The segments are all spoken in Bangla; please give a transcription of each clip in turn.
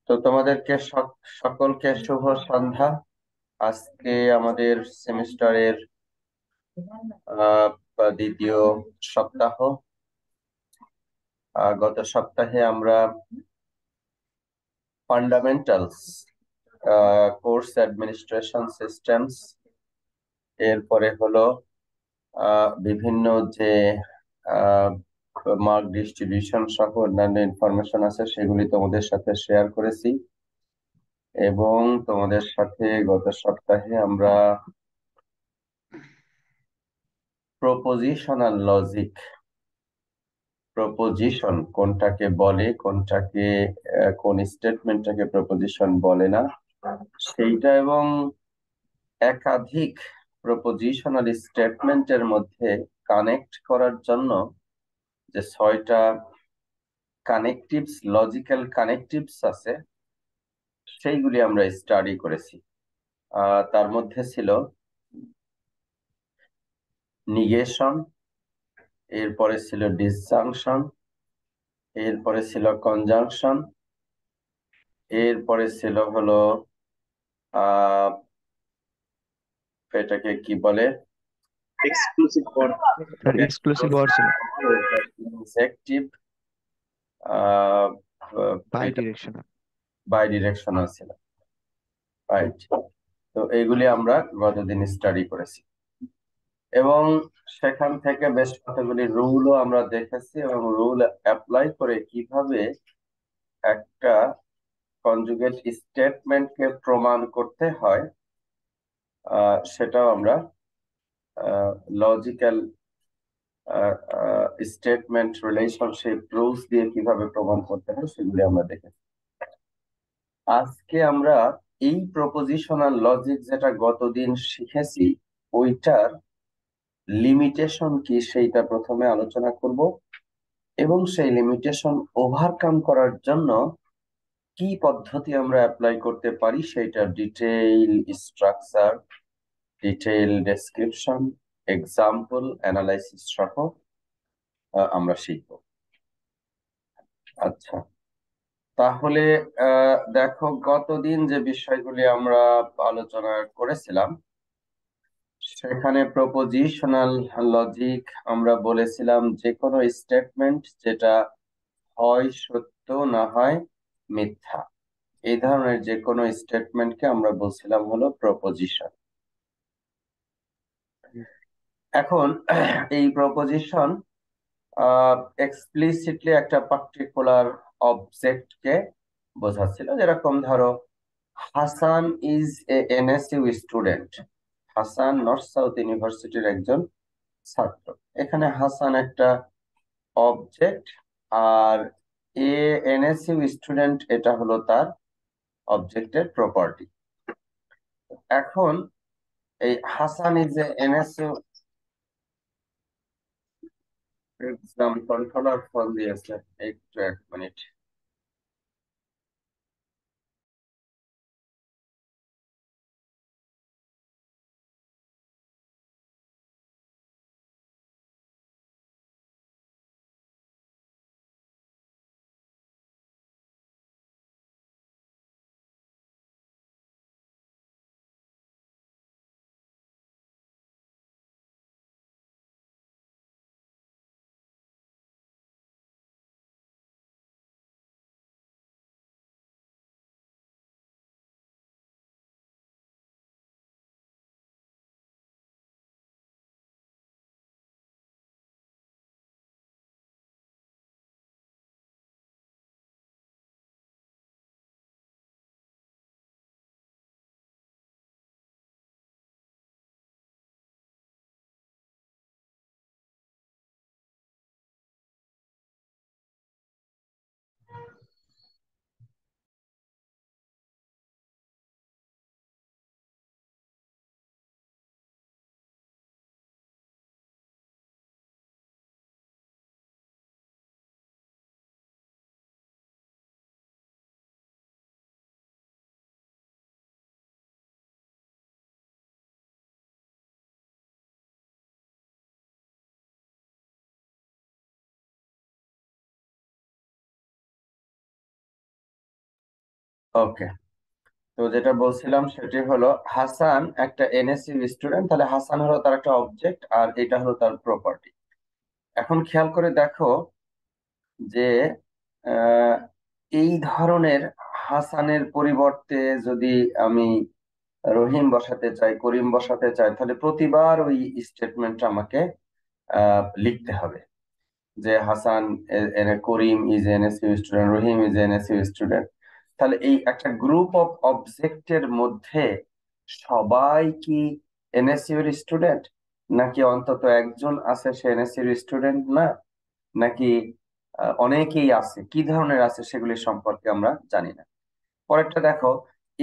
তো তোমাদেরকে সকলকে শুভ সন্ধ্যা। আজকে আমাদের সেমিস্টারের দ্বিতীয় সপ্তাহ। গত সপ্তাহে আমরা ফান্ডামেন্টালস কোর্স অ্যাডমিনিস্ট্রেশন সিস্টেমস, এরপরে হলো বিভিন্ন যে মার্ক ডিস্ট্রিবিউশন সহ অন্যান্য ইনফরমেশন আছে সেগুলি তোমাদের সাথে শেয়ার করেছি। এবং তোমাদের সাথে গত সপ্তাহে আমরা প্রপোজিশনাল লজিক, প্রপোজিশন কোনটাকে বলে, কোনটাকে কোন স্টেটমেন্টটাকে প্রপোজিশন বলে না সেইটা, এবং একাধিক প্রপোজিশনাল স্টেটমেন্টের মধ্যে কানেক্ট করার জন্য যে 6টা কানেকটিভস, লজিক্যাল কানেকটিভস আছে, সেইগুলি আমরা স্টাডি করেছি। তার মধ্যে ছিল নিগেশন, এরপরে ছিল ডিসজাংশন, এরপরে ছিল কনজাংশন, এরপরে ছিল হলো আহ এটাকে কি বলে, এক্সক্লুসিভ ফর এক্সক্লুসিভ ওয়ার্ড ছিল। Injective, bidirectional. Bidirectional ছিল, রাইট। তো এইগুলি আমরা গতদিন স্টাডি করেছি এবং সেখান থেকে বেশ কতগুলি রুলও আমরা দেখেছি, এবং রুল অ্যাপ্লাই করে কিভাবে একটা কনজুগেট স্টেটমেন্টকে প্রমাণ করতে হয় সেটাও আমরা লজিক্যাল স্টেটমেন্ট রিলেশনশিপ রুলস দিয়ে কিভাবে প্রমাণ করতে হয় সেগুলি আমরা দেখেছি। আজকে আমরা এই প্রপোজিশনাল লজিক যেটা গতদিন শিখেছি ওইটার লিমিটেশন কি সেইটা প্রথমে আলোচনা করব, এবং সেই লিমিটেশন ওভারকাম করার জন্য কি পদ্ধতি আমরা অ্যাপ্লাই করতে পারি সেইটার detail structure, detail description, example analysis সহ আমরা শিখব। আচ্ছা, তাহলে দেখো গতদিন যে বিষয়গুলি আমরা আলোচনা করেছিলাম সেখানে প্রপোজিশনাল লজিক আমরা বলেছিলাম যে কোনো স্টেটমেন্ট যেটা হয় সত্য না হয় মিথ্যা, এই ধরনের যে কোনো স্টেটমেন্টকে আমরা বলছিলাম হলো প্রপোজিশন। এখন এই প্রপোজিশন এক্সপ্লিসিটলি একটা পার্টিকুলার অবজেক্টকে বোঝাচ্ছিল, যেরকম ধরো Hasan is A NSU student, Hasan north south ইউনিভার্সিটির একজন ছাত্র। এখানে হাসান একটা অবজেক্ট, আর এ এনএসইউ স্টুডেন্ট এটা হলো তার অবজেক্টের প্রপার্টি। এখন এই Hasan is A NSU, exam controller phone দিয়েছে, একটু 1 মিনিট। ওকে, তো যেটা বলছিলাম সেটি হলো হাসান একটা এনএসইউ স্টুডেন্ট, তাহলে হাসান হলো তার একটা অবজেক্ট আর এটা হলো তার প্রপার্টি। এখন খেয়াল করে দেখো যে আহ, এই ধরনের হাসানের পরিবর্তে যদি আমি রহিম বসাতে চাই, করিম বসাতে চাই, তাহলে প্রতিবার ওই স্টেটমেন্টটা আমাকে লিখতে হবে যে Hasan Karim is NSU student, Rahim is NSU student. তাহলে এই একটা গ্রুপ অফ অবজেক্টের মধ্যে সবাই কি এনএসইউ এর স্টুডেন্ট, নাকি অন্তত একজন আছে সে এনএসইউ এর স্টুডেন্ট না, নাকি অনেকেই আছে, কি ধরনের আছে সেগুলি সম্পর্কে আমরা জানি না। পরেরটা দেখো,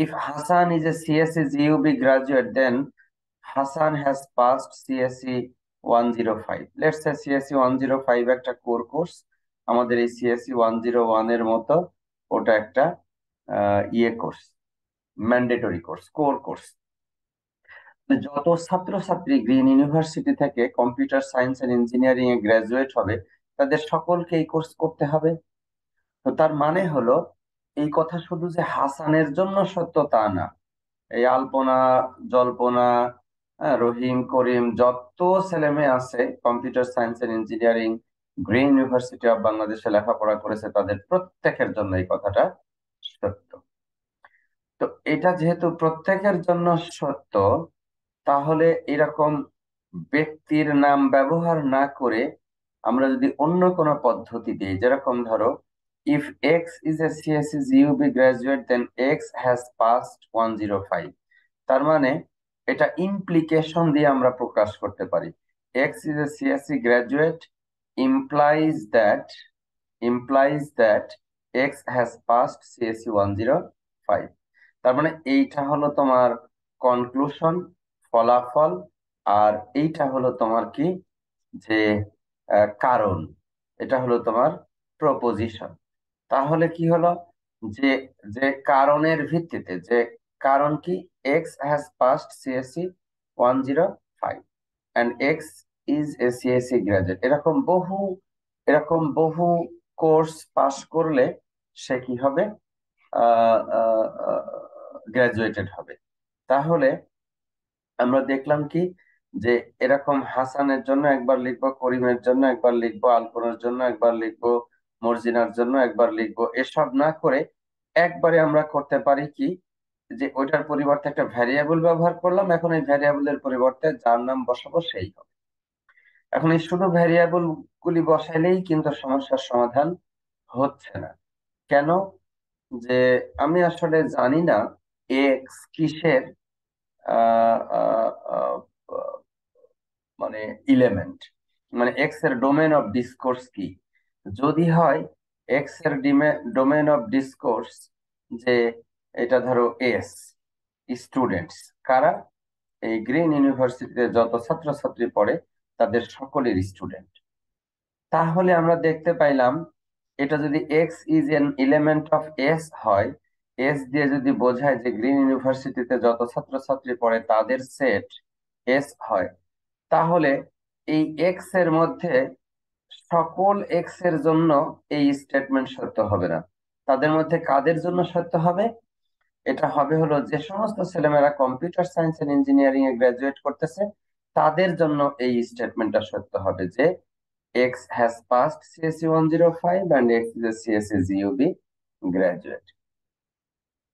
if Hasan is a CSC GUB graduate then Hasan has passed CSC 105। Let's say CSC 105 একটা কোর কোর্স, আমাদের এই সিএসসি 101 এর মতো ওটা একটা ইয়ে course, mandatory course, core course. যত ছাত্রছাত্রী গ্রিন ইউনিভার্সিটি থেকে কম্পিউটার সায়েন্স এন্ড ইঞ্জিনিয়ারিং এ গ্রাজুয়েট হবে তাদের সকলকে এই কোর্স করতে হবে। তো তার মানে হলো এই কথা শুধু যে হাসানের জন্য সত্য তা না, এই আলপনা, জল্পনা, রহিম, করিম, যত ছেলে মেয়ে আছে computer science and engineering Green University of বাংলাদেশে লেখাপড়া করেছে তাদের প্রত্যেকের জন্য এই কথাটা সত্য। তো এটা যেহেতু প্রত্যেকের জন্য সত্য, তাহলে এরকম ব্যক্তির নাম ব্যবহার না করে আমরা যদি অন্য কোনো পদ্ধতি দিই, যেরকম ধরো if x is a CSC GUB graduate then x has passed 105। তার মানে এটা ইমপ্লিকেশন দিয়ে আমরা প্রকাশ করতে পারি। X is a CSC graduate implies that implies that x has passed CSE 105। তার মানে এইটা হলো তোমার কনক্লুশন, ফলাফল, আর এইটা হলো তোমার কি, যে কারণ, এটা হলো তোমার প্রপোজিশন। তাহলে কি হলো, যে যে কারণের ভিত্তিতে, যে কারণ কি, x has passed CSC 105 and x is a CSC graduate, এরকম বহু কোর্স পাশ করলে সে কি হবে, গ্রাজুয়েটেড হবে। তাহলে আমরা দেখলাম কি, যে এরকম হাসানের জন্য একবার লিখবো, করিমের জন্য একবার লিখবো, আলপনার জন্য একবার লিখবো, মর্জিনার জন্য একবার লিখবো, এসব না করে একবারে আমরা করতে পারি কি, যে ওইটার পরিবর্তে একটা ভ্যারিয়েবল ব্যবহার করলাম, এখন এই ভ্যারিয়েবলের পরিবর্তে যার নাম বসাবো সেই হবে। এখন এই শুধু ভ্যারিয়েবল গুলি বসাইলেই কিন্তু সমস্যার সমাধান হচ্ছে না। কেন? যে আমি আসলে জানি না এক্স কিসের আহ আহ আহ মানে ইলেমেন্ট, মানে এক্স এর ডোমেন অফ ডিসকোর্স কি। যদি হয় এক্স এর ডোমেন অফ ডিসকোর্স, যে এটা ধরো এস স্টুডেন্টস কারা, এই গ্রিন ইউনিভার্সিটিতে যত ছাত্রছাত্রী পড়ে তাদের সকলের স্টুডেন্ট, তাহলে আমরা দেখতে পাইলাম এটা যদি x is an element of S হয়, এস দিয়ে যদি বোঝায় যে গ্রিন ইউনিভার্সিটিতে যত ছাত্রছাত্রী পড়ে তাদের সেট এস হয়, তাহলে এই এক্স এর মধ্যে সকল এক্স এর জন্য এই স্টেটমেন্ট সত্য হবে না। তাদের মধ্যে কাদের জন্য সত্য হবে? এটা হবে হলো যে সমস্ত ছেলেমেয়েরা কম্পিউটার সায়েন্স এন্ড ইঞ্জিনিয়ারিং এ গ্রাজুয়েট করতেছে তাদের জন্য এই স্টেটমেন্টটা সত্য হবে যে X has passed CSE 105 and X is a CSE GUB graduate।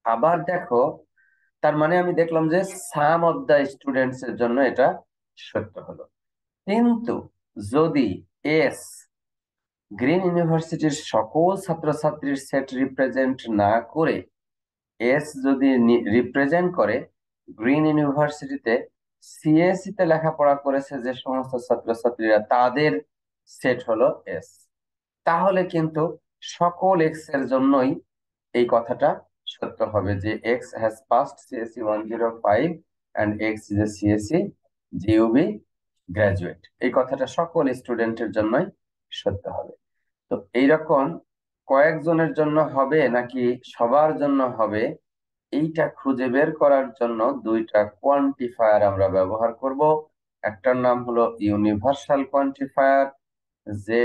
আবার দেখো, তার মানে আমি দেখলাম যে সাম অফ দা স্টুডেন্টস এর জন্য এটা সত্য হলো। কিন্তু যদি এস গ্রিন ইউনিভার্সিটির সকল ছাত্রছাত্রীর সেট রিপ্রেজেন্ট না করে, এস যদি রিপ্রেজেন্ট করে গ্রিন ইউনিভার্সিটিতে সিএসসি তে লেখাপড়া করেছে যে সমস্ত ছাত্রছাত্রীরা তাদের সেট হলো এস, তাহলে কিন্তু সকল এক্স এর জন্যই এই কথাটা সত্য হবে যে x has passed CSC 105 and x is a CSC GUB graduate, এই কথাটা সকল স্টুডেন্টের জন্যই সত্য হবে। তো এইরকম কয়েকজনের জন্য হবে নাকি সবার জন্য হবে, এইটা খুঁজে বের করার জন্য দুইটা কোয়ান্টিফায়ার আমরা ব্যবহার করব। একটার নাম হলো ইউনিভার্সাল কোয়ান্টিফায়ার, যে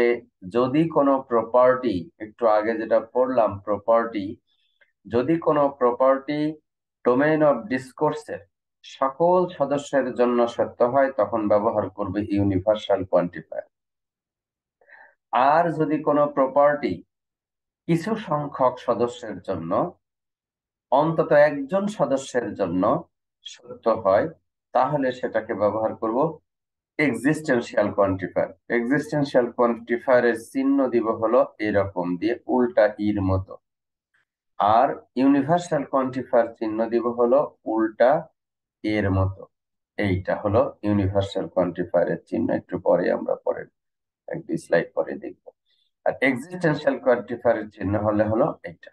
যদি কোনো প্রপার্টি, একটু আগে যেটা পড়লাম প্রপার্টি, যদি কোনো প্রপার্টি ডোমেইন অফ ডিসকোর্সের সকল সদস্যের জন্য সত্য হয় তখন ব্যবহার করবে ইউনিভার্সাল কোয়ান্টিফায়ার। আর যদি কোনো প্রপার্টি কিছু সংখ্যক সদস্যের জন্য, অন্তত একজন সদস্যের জন্য সত্য হয়, তাহলে সেটাকে ব্যবহার করব এক্সিস্টেন্সিয়াল কোয়ান্টিফায়ার। এক্সিস্টেন্সিয়াল কোয়ান্টিফায়ারের চিহ্ন দিব হলো এরকম দিয়ে উল্টা ইর মতো, আর ইউনিভার্সাল কোয়ান্টিফায়ার চিহ্ন দিব হলো উল্টা এর মতো। এইটা হলো ইউনিভার্সাল কোয়ান্টিফায়ারের চিহ্ন, একটু পরে আমরা পরের এক দুই স্লাইড পরে দেখবো। আর এক্সিস্টেন্সিয়াল কোয়ান্টিফায়ারের চিহ্ন হলো এইটা।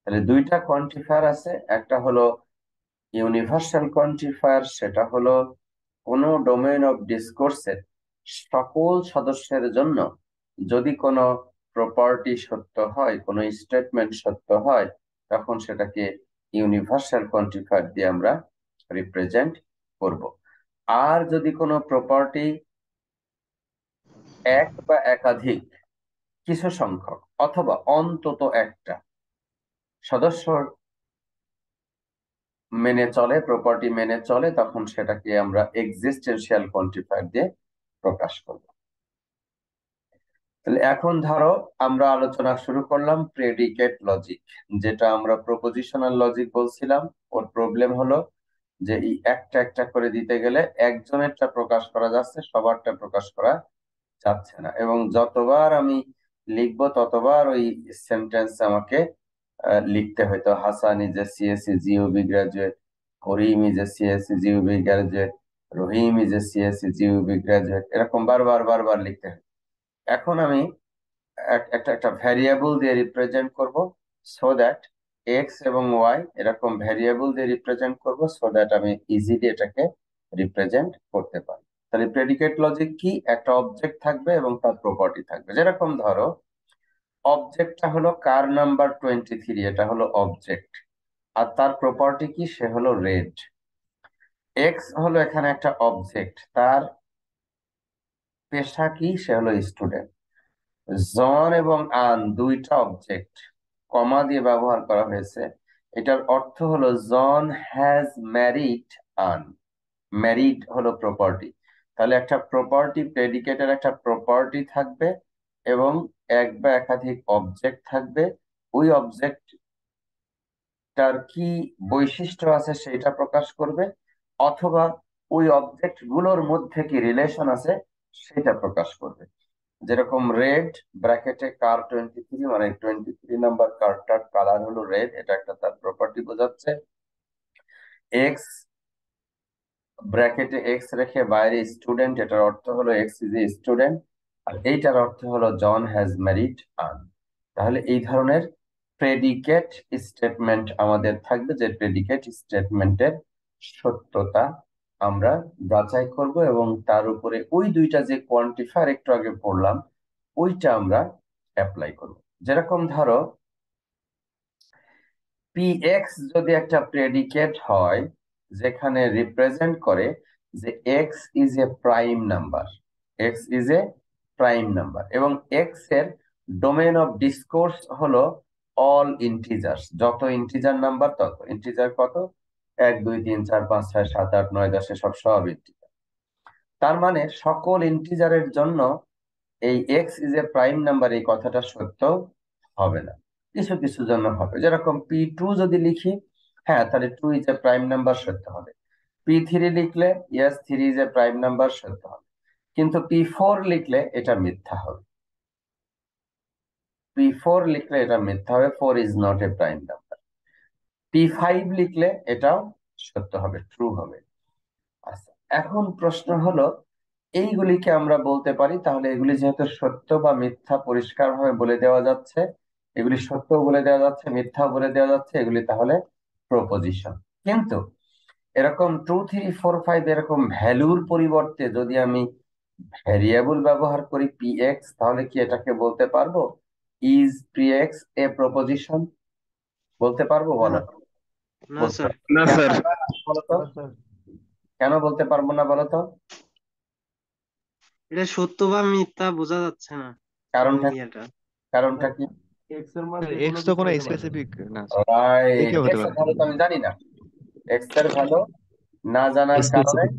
তাহলে দুইটা কোয়ান্টিফায়ার আছে, একটা হলো ইউনিভার্সাল কোয়ান্টিফায়ার, সেটা হলো কোনো ডোমেইন অফ ডিসকোর্সের সকল সদস্যের জন্য যদি কোনো প্রপার্টি সত্য হয়, কোনো স্টেটমেন্ট সত্য হয়, তখন সেটাকে ইউনিভার্সাল কোয়ান্টিফায়ার দিয়ে আমরা রিপ্রেজেন্ট করব। আর যদি কোনো প্রপার্টি এক বা একাধিক কিছু সংখ্যক অথবা অন্তত একটা সদস্য মেনে চলে, প্রপার্টি মেনে চলে, তখন সেটাকে আমরা এক্সিস্টেন্সিয়াল কোয়ান্টিফায়ার দিয়ে প্রকাশ করব। তাহলে এখন ধরো আমরা আলোচনা শুরু করলাম প্রেডিকেট লজিক, যেটা আমরা প্রপোজিশনাল লজিক বলছিলাম। ওর প্রবলেম হলো যে এই একটা একটা করে দিতে গেলে একজনেরটা প্রকাশ করা যাচ্ছে, সবারটা প্রকাশ করা যাচ্ছে না, এবং যতবার আমি লিখবো ততবার ওই সেন্টেন্স আমাকে লিখতে হইতো। Hasan is a CSC GOB graduate, Karim is a CSC GOB graduate, Rahim is a CSC GOB graduate, এরকম বারবার বারবার লিখতে হয়। এখন আমি একটা একটা ভ্যারিয়েবল দিয়ে রিপ্রেজেন্ট করব, সো দ্যাট এক্স এবং ওয়াই এরকম ভ্যারিয়েবল দিয়ে রিপ্রেজেন্ট করব, সো দ্যাট আমি ইজিলি এটাকে রিপ্রেজেন্ট করতে পারি। তাহলে প্রেডিকেট লজিক কি? একটা অবজেক্ট থাকবে এবং তার প্রপার্টি থাকবে। যেরকম ধরো অবজেক্টটা হলো কার নাম্বার 23, এটা হলো অবজেক্ট, আর তার প্রপার্টি কি? সে হলো রেড। এক্স হলো এখানে একটা অবজেক্ট, তার পেশা কি? সে হলো স্টুডেন্ট। জন এবং আন দুইটা অবজেক্ট, কমা দিয়ে ব্যবহার করা হয়েছে। এটার অর্থ হলো John has married An. Married হলো প্রপার্টি। তাহলে একটা প্রপার্টি, প্রেডিকেটের একটা প্রপার্টি থাকবে এবং এক বা একাধিক অবজেক্ট থাকবে। ওই অবজেক্টটার কি বৈশিষ্ট্য আছে সেটা প্রকাশ করবে, অথবা ওই অবজেক্ট গুলোর মধ্যে কি রিলেশন আছে সেটা প্রকাশ করবে। যেরকম রেড ব্র্যাকেটে কার 23, মানে 23 নাম্বার কারটার কালার হলো রেড, এটা একটা তার প্রপার্টি বোঝাচ্ছে। এক্স ব্র্যাকেটে এক্স রেখে বাইরে স্টুডেন্ট, এটার অর্থ হলো এক্স ইজ এ স্টুডেন্ট, আর এইটার অর্থ হলো জন হ্যাজ ম্যারিড আন। তাহলে এই ধরনের প্রেডিকেট স্টেটমেন্ট আমাদের থাকবে, যে প্রেডিকেট স্টেটমেন্টের সত্যতা আমরা যাচাই করব এবং তার উপরে ওই দুইটা যে কোয়ান্টিফায়ার একটু আগে পড়লাম ওইটা আমরা অ্যাপ্লাই করব। যেরকম ধরো পি এক্স যদি একটা প্রেডিকেট হয় যেখানে রিপ্রেজেন্ট করে যে x is A prime number, x is A prime number, এবং এক্স এর ডোমেন অফ ডিসকোর্স হলো অল ইন্টিজার্স, যত ইন্টিজার নাম্বার তত। ইন্টিজার কত? 1 2 3 4 5 6 7 8 9 10 সব সব ইন্টিজার। তার মানে সকল ইন্টিজারের জন্য এই x is A prime number এই কথাটা সত্য হবে না, কিছু কিছু জন্য হবে। যেরকম P2 যদি লিখি, হ্যাঁ তাহলে 2 ইজ এ প্রাইম নাম্বার সত্য হবে। P3 লিখলে yes 3 is a prime number সত্য হবে, কিন্তু P4 লিখলে এটা মিথ্যা হবে। P4 লিখলে এটা মিথ্যা হবে, 4 is not a prime number. P5 লিখলে এটাও সত্য হবে, ট্রু হবে। আচ্ছা, এখন প্রশ্ন হলো এইগুলিকে আমরা বলতে পারি, তাহলে এগুলি যেহেতু সত্য বা মিথ্যা পরিষ্কার ভাবে বলে দেওয়া যাচ্ছে, এগুলি সত্য বলে দেওয়া যাচ্ছে, মিথ্যা বলে দেওয়া যাচ্ছে, এগুলি তাহলে প্রপোজিশন। কিন্তু এরকম 2 3 4 5 এরকম ভ্যালুর পরিবর্তে যদি আমি ভ্যারিয়েবল ব্যবহার করি পি এক্স, তাহলে কি এটাকে বলতে পারবো is P x A proposition? বলতে পারবো? বলো। না বলতে স্যার। পারবো। না কেন স্যার। বলতো? কেন বলতে পারবো না বলতো? এটা সত্য বা মিথ্যা বোঝা যাচ্ছে না কারণটা ইয়েটা। কারণটা কি? এক্স তো কোনো স্পেসিফিক না স্যার, রাইট, একেও হতে এক্স এর পারে। ভ্যালু তো আমি জানি না। এক্স এর ভ্যালু না জানার কারণে স্পেসিফিক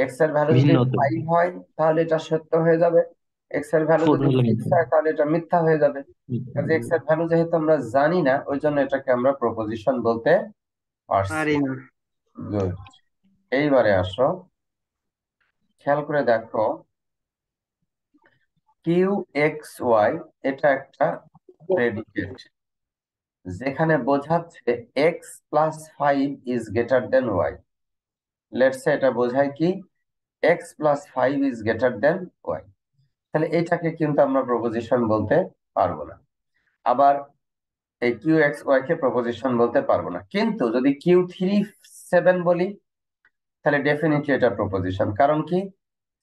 এক্স এর ভ্যালু যদি ভিন্ন হতে 5 হয় তাহলে এটা সত্য হয়ে যাবে, এক্স এর ভ্যালু ফোর যদি হলে 6 হয় তাহলে এটা মিথ্যা হয়ে যাবে। কাজে এক্স এর ভ্যালু যেহেতু আমরা জানি না, ওই জন্য এটাকে আমরা প্রপোজিশন বলতে পারছি। পারি না। গুড। এইবারে আসো, খেয়াল করে দেখো, কিউ এক্স ওয়াই এটা একটা প্রেডিকেট, যেখানে বোঝাচ্ছে x plus 5 is greater than y. Let's say এটা বোঝায় কি x plus 5 is greater than y. তাহলে এটাকে কিন্তু আমরা প্রপোজিশন বলতে পারবো না। আবার এই কিউ এক্স ওয়াই কে প্রপোজিশন বলতে পারবো না, কিন্তু যদি কিউ 3 7 বলি তাহলে ডেফিনেটলি এটা প্রপোজিশন। কারণ কি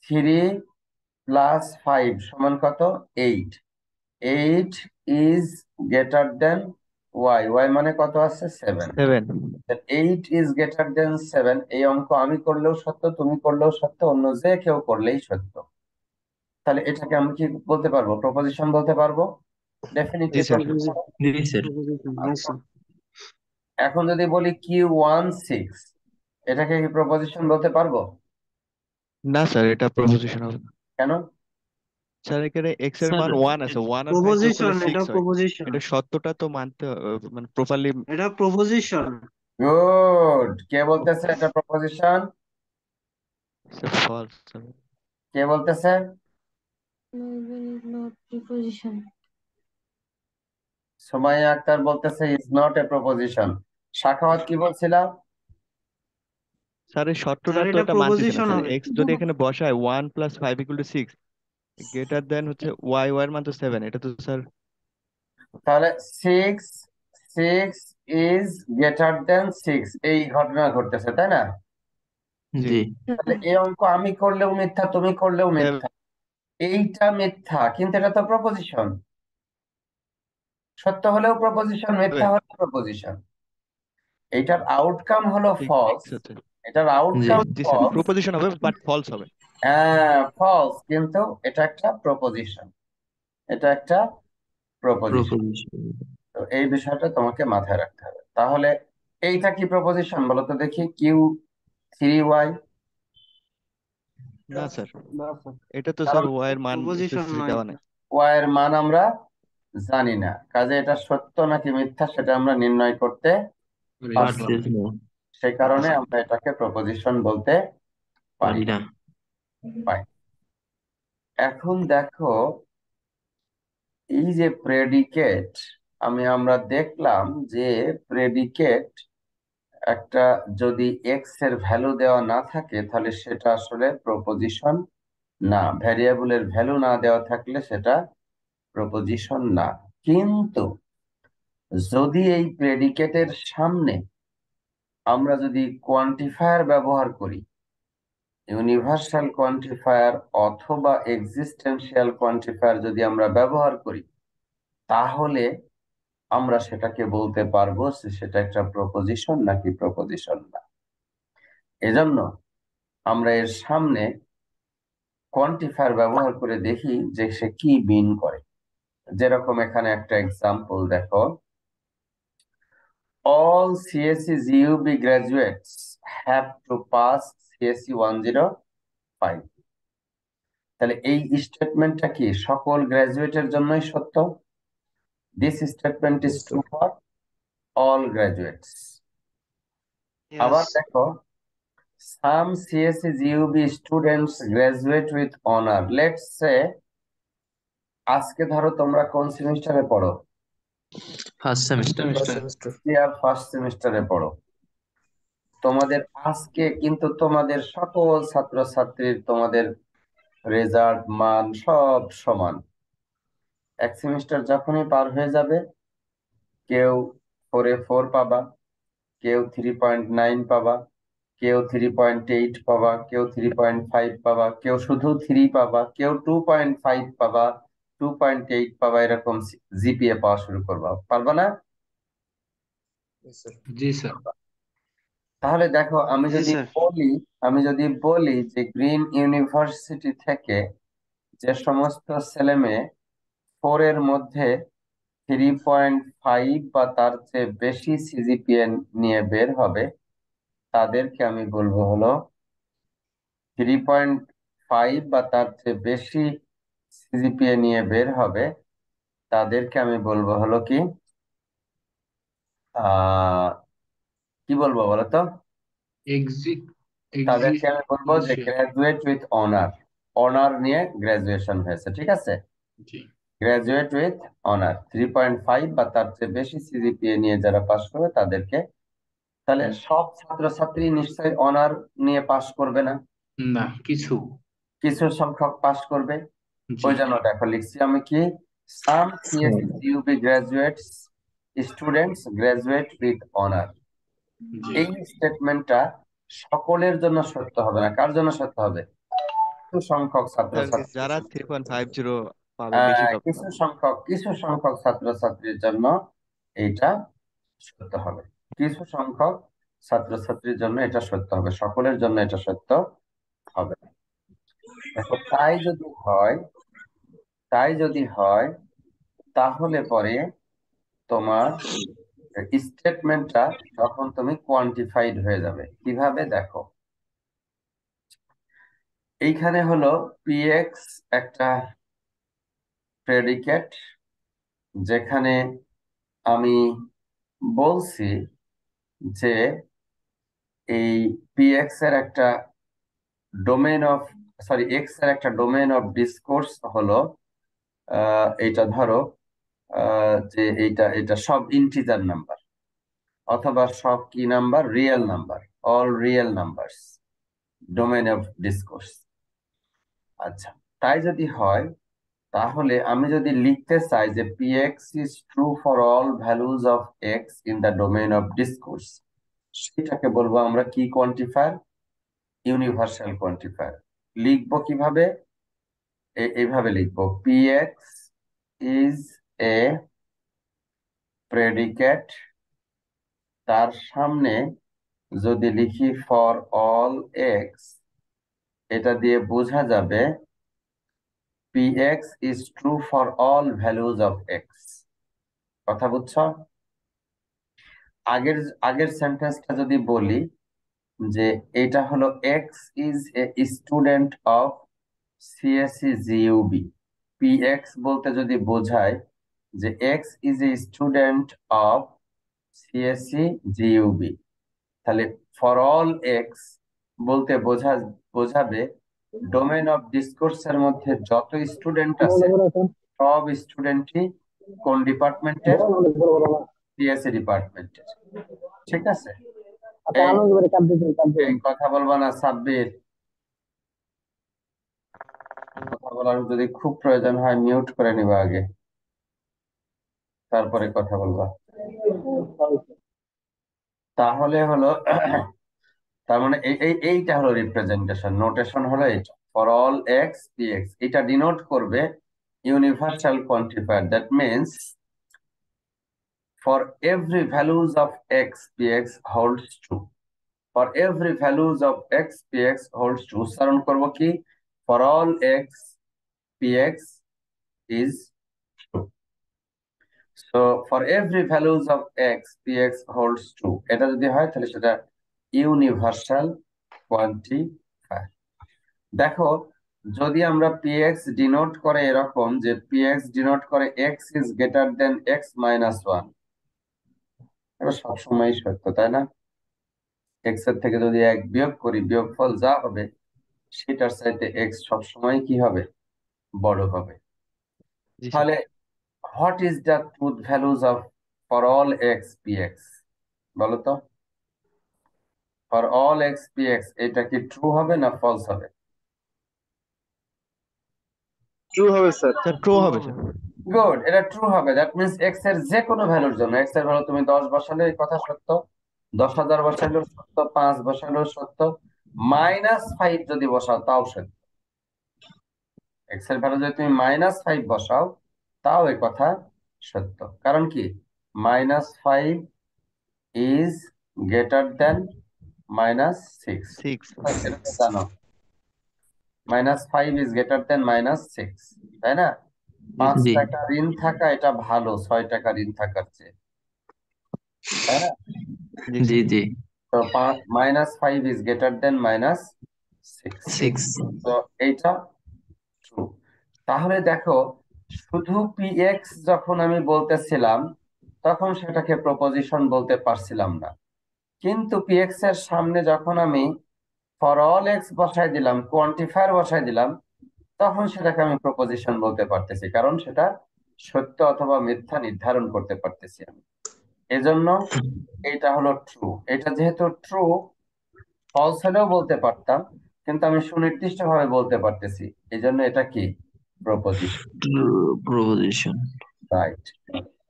3 + 5 সমান কত? 8। 8 is greater than y, y মানে কত আছে? 7। 7। 8 ইজ গ্রেটার দেন 7, এই অঙ্ক আমি করলেও সত্য, তুমি করলেও সত্য, অন্য যে কেউ করলেই সত্য। তাহলে এটাকে আমি কি বলতে পারবো? প্রপোজিশন বলতে পারবো, ডেফিনেটলি জি স্যার। জি স্যার। প্রপোজিশন আচ্ছা, আচ্ছা। এখন যদি বলি Q16, এটাকে কি প্রপোজিশন বলতে পারবো? না স্যার, এটা প্রপোজিশন হবে না। কেন? স্যার এখানে এক্স এর স্যার মান 1 আছে, 1 আর 5 যোগ করলে প্রপোজিশন, এটা 6 হয়। প্রপোজিশন, এটা সত্যটা তো মানতে মানে প্রপারলি। এটা প্রপোজিশন। গুড। কে বলতেছে এটা প্রপোজিশন? ফলস। কে বলতেছে? No, even is not preposition. Sumaiya Akter বলতেছে is not a proposition. Sakhawat কি বলছিলাম? স্যার এই সত্যটা স্যার তো এটা এটা মানতেছি না প্রপোজিশন স্যার, হবে। এক্স যদি এখানে বসায় 1 + 5 = 6, গ্রেটার দেন হচ্ছে ওয়াই, ওয়াই এর মান তো 7, এটা তো স্যার। তাহলে 6 ইজ গ্রেটার দেন 6, এই ঘটনা ঘটতেছে, তাই না? জি। জি তাহলে এই অঙ্ক আমি করলেও মিথ্যা, তুমি করলেও মিথ্যা। এইটা মিথ্যা, কিন্তু এটা তো প্রপোজিশন। সত্য হলেও প্রপোজিশন, মিথ্যা 7 হলেও প্রপোজিশন। এইটার আউটকাম হলো ফলস, হচ্ছে। এটার জি আউটকাম জি স্যার, ফলস। প্রপোজিশন হবে বাট ফলস হবে। হ্যাঁ ফলস, কিন্তু এটা একটা প্রপোজিশন, এটা একটা প্রপোজিশন। প্রপোজিশন। তো এই বিষয়টা তোমাকে মাথায় রাখতে হবে। তাহলে এইটা কি প্রপোজিশন বলো তো দেখি, Q3Y? না স্যার, না স্যার, এটা তো স্যার কারণ ওয়াই এর মান প্রপোজিশন স্পেসিফিক নয় দেওয়া এটা। নেই। Y এর মান আমরা জানি না, কাজে এটা সত্য নাকি মিথ্যা সেটা আমরা নির্ণয় করতে পারছি না। পারতেছি না, সেই কারণে আমরা এটাকে প্রপোজিশন বলতে পারি পারি না। পাই। এখন দেখো, এই যে প্রেডিকেট, আমরা দেখলাম যে প্রেডিকেট একটা, যদি এক্স এর ভ্যালু দেওয়া না থাকে তাহলে সেটা আসলে প্রপোজিশন না, ভ্যারিয়েবলের ভ্যালু না দেওয়া থাকলে সেটা প্রপোজিশন না। কিন্তু যদি এই প্রেডিকেটের সামনে আমরা যদি কোয়ান্টিফায়ার ব্যবহার করি, ইউনিভার্সাল কোয়ান্টিফায়ার অথবা এক্সিস্টেন্সিয়াল কোয়ান্টিফায়ার যদি আমরা ব্যবহার করি, তাহলে আমরা সেটাকে বলতে পারবো যে সেটা একটা প্রপোজিশন নাকি প্রপোজিশন না। এজন্য আমরা এর সামনে কোয়ান্টিফায়ার ব্যবহার করে দেখি যে সে কি মিন করে। যেরকম এখানে একটা এক্সাম্পল দেখো, all CSE GUB graduates have to pass CSE 105। তাহলে এই স্টেটমেন্টটা কি সকল গ্রাজুয়েটের জন্যই সত্য? This statement is true for all graduates. আবার Yes. দেখো, some CSE GUB students graduate with honor. Let's say, আজকে ধরো তোমরা কোন সেমিস্টারে পড়ো? First semester. ইয়ার ফার্স্ট সেমিস্টারে পড়ো। তোমাদের আজকে কিন্তু তোমাদের সকল ছাত্রছাত্রীর তোমাদের রেজাল্ট মান সব সমান। এক সেমিস্টার যখনই পার হয়ে যাবে, কেউ 4 পাবা, কেউ 3.9 পাবা, কেউ 3.8 পাবা, কেউ 3.5 পাবা, কেউ শুধু 3 পাবা, কেউ 2.5 পাবা, 2.8 পাবা, এরকম জিপিএ পাওয়া শুরু করবা, পারবা না? জি স্যার। তাহলে দেখো, জি স্যার। আমি যদি বলি যে গ্রিন ইউনিভার্সিটি থেকে যে সমস্ত ছেলে মেয়ে 4 এর মধ্যে 3.5 বা তার চেয়ে বেশি সিজিপিএ নিয়ে বের হবে তাদেরকে আমি বলবো হলো 3.5 বা তার চেয়ে বেশি সিজিপিএ নিয়ে বের হবে তাদেরকে আমি বলবো হলো কি কি বলবো বলো তো? এক্সিট তাদেরকে আমি বলবো যে existential. Graduate with honour. Honour নিয়ে গ্রাজুয়েশন হয়েছে, ঠিক আছে? জি গ্রাজুয়েট উইথ অনার 3.5 বা তার চেয়ে বেশি সিজিপিএ নিয়ে যারা পাশ করবে তাদেরকে। তাহলে সব ছাত্রছাত্রী নিশ্চয়ই অনার নিয়ে পাশ করবে না, না, কিছু। কিছু সংখ্যক পাশ করবে। জি ওই জন্য দেখো লিখছি আমি কি, some CSC GUB graduates students graduate with honour. জি এই স্টেটমেন্টটা সকলের জন্য সত্য হবে না, কার জন্য সত্য হবে? কিছু সংখ্যক ছাত্রছাত্রী, যারা 3.50 পাবে, বেশি পাবে। কিছু সংখ্যক ছাত্রছাত্রীর জন্য এইটা সত্য হবে। কিছু সংখ্যক ছাত্রছাত্রীর জন্য এটা সত্য হবে, সকলের জন্য এটা সত্য হবে না। দেখো তাই যদি হয় তাহলে পরে তোমার স্টেটমেন্টটা তখন তুমি কোয়ান্টিফাইড হয়ে যাবে। কিভাবে দেখো, এইখানে হলো পিএক্স একটা প্রেডিকেট, যেখানে আমি বলছি যে এই পিএক্স এর একটা ডোমেন অফ এক্স এর একটা ডোমেন অফ ডিসকোর্স হলো এইটা ধরো যে এটা সব ইন্টিজার নাম্বার অথবা সব কি number, real number, all real numbers, domain of discourse. আচ্ছা, তাই যদি হয় তাহলে আমি যদি লিখতে চাই যে px is true for all values of x in the domain of discourse, সেটাকে বলবো আমরা কি কোয়ান্টিফায়ার? Universal quantifier. লিখবো কিভাবে? এইভাবে লিখবো, px is a predicate, তার সামনে যদি লিখি ফর অল এক্স, এটা দিয়ে বোঝা যাবে px is true for all values of x। কথা বুঝছো? আগের আগের সেন্টেন্সটা যদি বলি যে এটা হলো x is a student of CSC GUB, P x বলতে যদি বোঝায় যে x is a student of CSC GUB, তাহলে ফর অল এক্স বলতে বোঝাবে ডোমেন অফ ডিসকোর্সের মধ্যে যত স্টুডেন্ট আছে সব স্টুডেন্টই কোন ডিপার্টমেন্টের? সিএসসি ডিপার্টমেন্টের। ঠিক আছে? এই কথা বলবা না সাব্বির, কথা বলার যদি খুব প্রয়োজন হয় মিউট করে নিবা আগে, তারপরে কথা বলবা। তাহলে হলো তার মানে এইটা হলো রিপ্রেজেন্টেশন, নোটেশন হলো এটা, ফর অল এক্স পিএক্স। এটা ডিনোট করবে universal quantifier, that means for every values of x PX holds true. For every values of x PX holds true. উচ্চারণ করবো কি, for all x PX is true. So for every values of x, px holds true. এটা যদি হয় তাহলে সেটা ইউনিভার্সাল কোয়ান্টিফায়ার। দেখো, যদি আমরা px ডিনোট করে এরকম যে px ডিনোট করে x is greater than x minus 1, এটা সবসময় সত্য, তাই না? x এর থেকে যদি 1 বিয়োগ করি, বিয়োগফল যা হবে সেটার চাইতে x সবসময় কি হবে? বড় হবে। জি স্যার। তাহলে what is the truth values of for all x px? বলো তো, ফর অল এক্স px এটা কি ট্রু হবে না ফলস হবে? ট্রু হবে স্যার। স্যার ট্রু হবে স্যার। গুড, এটা ট্রু হবে। দ্যাট মিন্স এক্স এর যে কোনো ভ্যালুর জন্য, এক্স এর ভ্যালু তুমি 10 বসালে এই কথা সত্য, 10,000 বসালেও সত্য, 5 বসালেও সত্য, -5 যদি বসাও তাও সত্য। এক্স এর ভ্যালু যদি তুমি -5 বসাও তাও এই কথা সত্য। কারণ কি, -5 ইজ গ্রেটার দেন -6, 6। এটা তো জানো, -5 ইজ গ্রেটার দেন -6, তাই না? 5 জি টাকা ঋণ থাকা এটা ভালো 6 টাকা ঋণ থাকার চেয়ে, তাই না? জি জি জি তো -5 ইজ গ্রেটার দেন -6, 6 তো এইটা ট্রু। তাহলে দেখো, শুধু px যখন আমি বলতেছিলাম তখন সেটাকে প্রপোজিশন বলতে পারছিলাম না, কিন্তু px এর সামনে যখন আমি ফর অল এক্স বসাই দিলাম, কোয়ান্টিফায়ার বসাই দিলাম, তখন সেটাকে আমি প্রপোজিশন বলতে পারতেছি, কারণ সেটা সত্য অথবা মিথ্যা নির্ধারণ করতে পারতেছি আমি। এজন্য এটা হলো ট্রু। এটা যেহেতু ট্রু, ফলস হলেও বলতে পারতাম, কিন্তু আমি সুনির্দিষ্ট ভাবে বলতে পারতেছি, এই জন্য এটা কি প্রপোজিশন, প্রপোজিশন রাইট।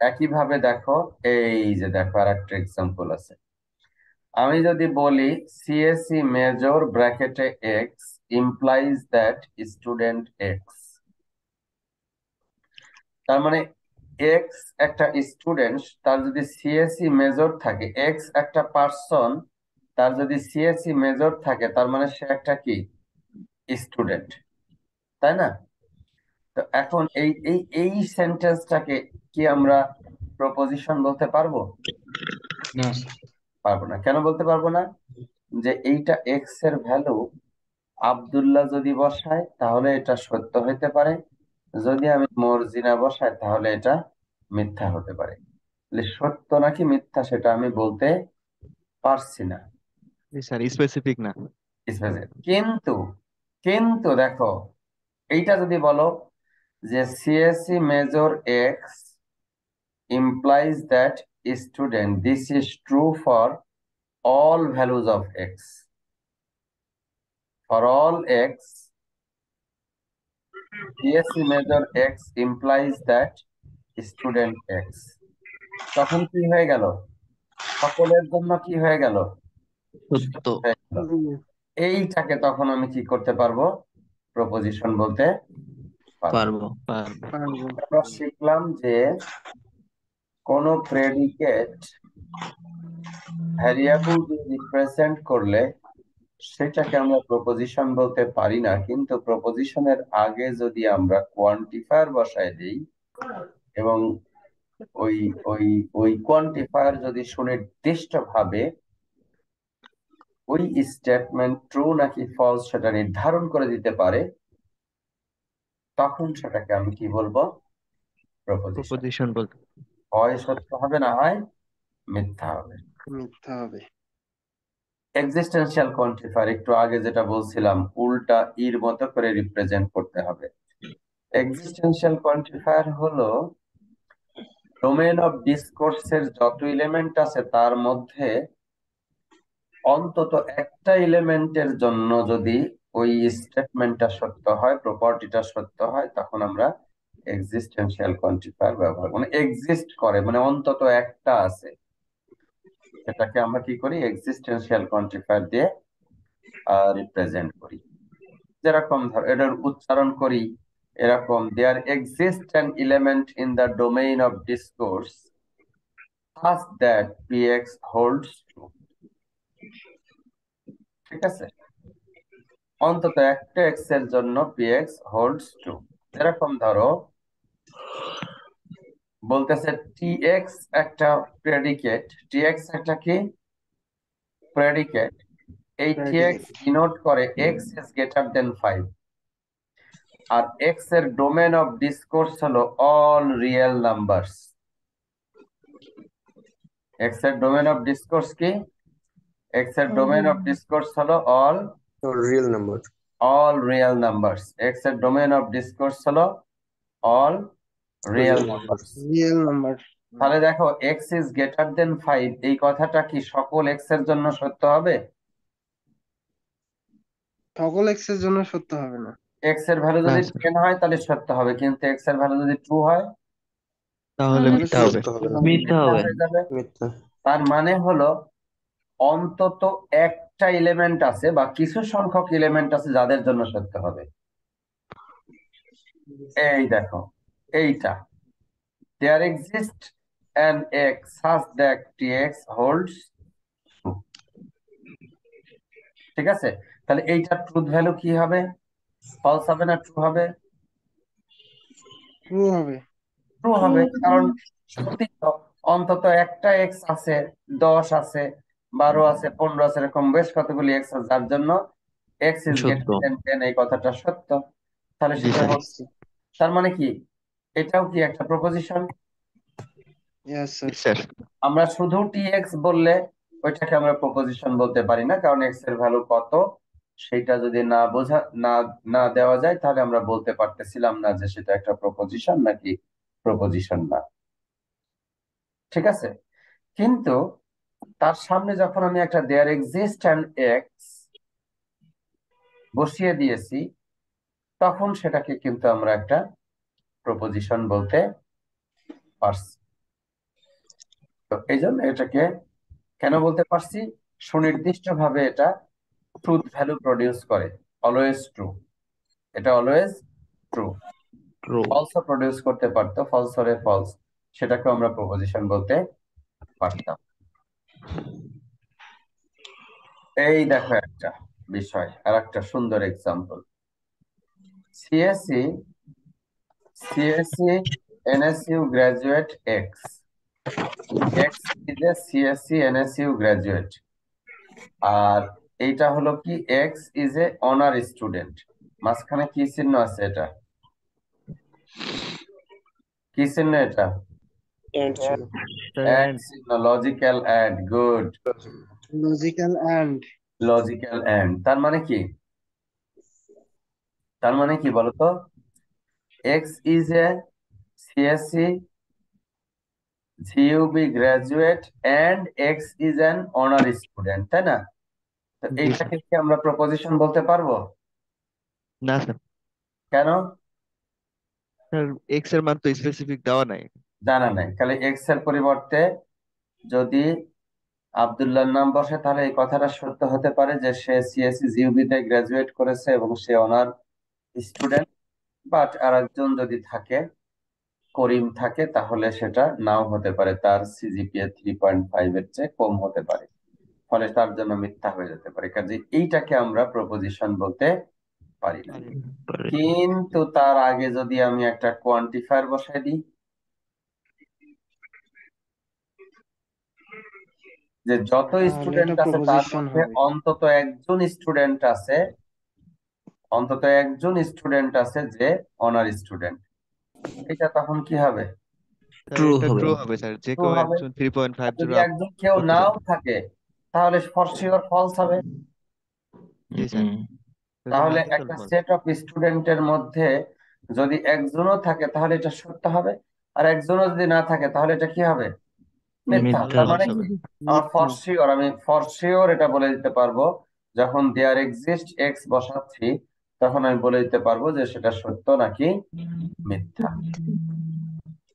একইভাবে দেখো, এই যে দেখো আর একটা এক্সাম্পল আছে। আমি যদি বলি সিএসসি মেজর ব্র্যাকেটে x implies that student x, তার মানে এক্স একটা স্টুডেন্ট, তার যদি সিএসসি মেজর থাকে, এক্স একটা পার্সন, তার যদি সিএসসি মেজর থাকে, তার মানে সে একটা কি স্টুডেন্ট, তাই না? তো এখন এই সেন্টেন্সটাকে কি আমরা প্রপোজিশন বলতে পারবো? না স্যার। পারবো না। কেন বলতে পারবো না? যে এইটা এক্স এর ভ্যালু আব্দুল্লাহ যদি বসায় তাহলে এটা সত্য হইতে পারে, যদি আমি মর্জিনা বসাই তাহলে এটা মিথ্যা হতে পারে। তাহলে সত্য নাকি মিথ্যা সেটা আমি বলতে পারছি না। জি স্যার, স্পেসিফিক না। কিন্তু কিন্তু দেখো, এইটা যদি বলো যে CSC major x implies that student, this is true for all values of x, for all x CSC measure x implies that student x, তখন কি হয়ে গেল? সকলের জন্য কি হয়ে গেল? সত্য হয়ে গেল। এইটাকে তখন আমি কি করতে পারবো? প্রপোজিশন বলতে পারবো। পারবো পারবো। আমরা শিখলাম যে কোন প্রেডিকেট ভ্যারিয়েবল দিয়ে রিপ্রেজেন্ট করলে সেটাকে আমরা প্রপোজিশন বলতে পারি না, কিন্তু প্রপোজিশনের আগে যদি আমরা কোয়ান্টিফায়ার বসায় দিই এবং ওই ওই ওই কোয়ান্টিফায়ার যদি সুনির্দিষ্ট ভাবে ওই স্টেটমেন্ট ট্রু নাকি ফলস সেটা নির্ধারণ করে দিতে পারে, তখন সেটাকে আমি কি বলবো? প্রপোজিশন। প্রপোজিশন বলতে। হয় সত্য হবে, না হয় মিথ্যা হবে। মিথ্যা হবে। এক্সিস্টেন্সিয়াল কোয়ান্টিফায়ার একটু আগে যেটা বলছিলাম, উল্টা ইর মতো করে রিপ্রেজেন্ট করতে হবে। এক্সিস্টেন্সিয়াল কোয়ান্টিফায়ার হলো ডোমেন অফ ডিসকোর্সের যত এলিমেন্ট আছে তার মধ্যে অন্তত একটা এলিমেন্টের জন্য যদি ওই স্টেটমেন্টটা সত্য হয়, প্রপার্টিটা সত্য হয়, তখন আমরা এক্সিস্টেন্সিয়াল কোয়ান্টিফায়ার ব্যবহার করি। মানে এক্সিস্ট করে, মানে অন্তত একটা আছে, সেটাকে আমরা কি করি? এক্সিস্টেন্সিয়াল কোয়ান্টিফায়ার দিয়ে রিপ্রেজেন্ট করি। যেরকম ধর, এটার উচ্চারণ করি এরকম, there exist an element in the domain of discourse such that px holds true, ঠিক আছে? অন্তত একটা এক্স এর জন্য px holds true। এরকম ধরো বলতেছে tx একটা প্রেডিকেট, tx একটা কি প্রেডিকেট, এই tx ডিনোট করে x is greater than 5, আর x এর ডোমেন অফ ডিসকোর্স হলো অল রিয়েল নাম্বারস। x এর ডোমেন অফ ডিসকোর্স কি? x এর ডোমেন অফ ডিসকোর্স হলো all real number. Real numbers. x এর ডোমেন অফ ডিসকোর্স হলো all real numbers. Real number. তাহলে দেখো, x ইজ গ্রেটার দেন 5, এই কথাটা কি সকল x এর জন্য সত্য হবে? সকল এক্স এর জন্য সত্য হবে না। x এর ভ্যালু না যদি স্যার, 10 হয় তাহলে সত্য হবে, কিন্তু x এর ভ্যালু যদি 2 হয় তাহলে তাহলে মিথ্যা হবে। সত্য হবে না। মিথ্যা মিথ্যা হবে হয়ে যাবে। মিথ্যা। তার মানে হলো অন্তত একটা এলিমেন্ট আছে বা কিছু সংখ্যক এলিমেন্ট আছে যাদের জন্য সত্য হবে। এই দেখো, এইটা there exists an x such that tx holds true, ঠিক আছে? তাহলে এইটার ট্রুথ ভ্যালু কি হবে? ফলস হবে না ট্রু হবে? ট্রু হবে। ট্রু হবে, কারণ সত্যি তো অন্তত একটা এক্স আছে, 10 আছে, 12 আছে, 15 আছে, এরকম বেশ কতগুলি এক্স আছে, যার জন্য এক্স ইজ সত্য। গ্রেটার দেন 10 এই কথাটা সত্য। তাহলে জি সেটা স্যার। হচ্ছে, তার মানে কি এটাও কি একটা প্রপোজিশন? Yes sir. স্যার। আমরা শুধু টি এক্স বললে ওইটাকে আমরা প্রপোজিশন বলতে পারি না, কারণ এক্স এর ভ্যালু কত সেটা যদি না বোঝা না না দেওয়া যায়, তাহলে আমরা বলতে পারতেছিলাম না যে সেটা একটা প্রপোজিশন নাকি প্রপোজিশন না। ঠিক আছে, কিন্তু তার সামনে যখন আমি একটা দেয়ার এক্সিস্ট অ্যান এক্স বসিয়ে দিয়েছি, তখন সেটাকে কিন্তু আমরা একটা প্রপোজিশন বলতে পারছি। তো এই জন্য এটাকে কেন বলতে পারছি? সুনির্দিষ্টভাবে এটা ট্রুথ ভ্যালু প্রডিউস করে, অলওয়েজ ট্রু, এটা অলওয়েজ ট্রু। ট্রু। ফলসও প্রডিউস করতে পারতো, ফলস হলে ফলস, সেটাকে আমরা প্রপোজিশন বলতে পারতাম। এই দেখো একটা বিষয়, আর একটা সুন্দর example. CSC NSU graduate X is a CSC NSU graduate, আর এইটা হলো কি X is a honor student। মাঝখানে কি চিহ্ন আছে? এটা কি চিহ্ন? এটা এন্ড ছিল। অ্যান্ড চিহ্ন, logical and. Good, logical and. Logical and. তার মানে কি? তার মানে কি বলতো? X is a CSC GUB graduate and X is an honor student, তাই না? তো জি স্যার। এইটাকে কি আমরা প্রপোজিশন বলতে পারবো? না স্যার। কেন? স্যার এক্স এর মান তো স্পেসিফিক দেওয়া নাই। জানা নাই। তাহলে এক্স এর পরিবর্তে যদি আব্দুল্লাহর নাম বসে, তাহলে এই কথাটা সত্য হতে পারে যে সে সিএসসি জিউবি তে গ্রাজুয়েট করেছে এবং সে অনার স্টুডেন্ট। বাট আর একজন যদি থাকে, করিম থাকে, তাহলে সেটা নাও হতে পারে, তার সিজিপিএ 3.5 এর চেয়ে কম হতে পারে, ফলে তার জন্য মিথ্যা হয়ে যেতে পারে। কাজে এইটাকে আমরা প্রপোজিশন বলতে পারি না। কিন্তু তার আগে যদি আমি একটা কোয়ান্টিফায়ার বসাই দিই, যে যত তাহলে স্টুডেন্ট এটা আছে তার প্রপোজিশন মধ্যে হবে। অন্তত একজন স্টুডেন্ট আছে, অন্তত একজন স্টুডেন্ট আছে যে অনার স্টুডেন্ট, এটা তখন কি হবে? স্যার ট্রু এটা হবে। ট্রু হবে স্যার, যে ট্রু কেউ হবে। একজন আর 3.50 যদি আপ একজন কেউ করতে নাও পারে। থাকে, তাহলে ফর শিওর ফলস হবে। জি স্যার। যদি না তাহলে থাকে তাহলে একটা false। সেট অফ স্টুডেন্টের মধ্যে যদি একজনও থাকে, তাহলে এটা সত্য হবে, আর একজনও যদি না থাকে, তাহলে এটা কি হবে? মিথ্যা। মিথ্যা। তার মানে false কি? হবে। আমার মিথ্যা। ফর শিওর, আমি ফর শিওর এটা বলে দিতে পারবো, যখন দেয়ার এক্সিস্ট এক্স বসাচ্ছি, তখন আমি বলে দিতে পারবো যে সেটা সত্য নাকি মিথ্যা।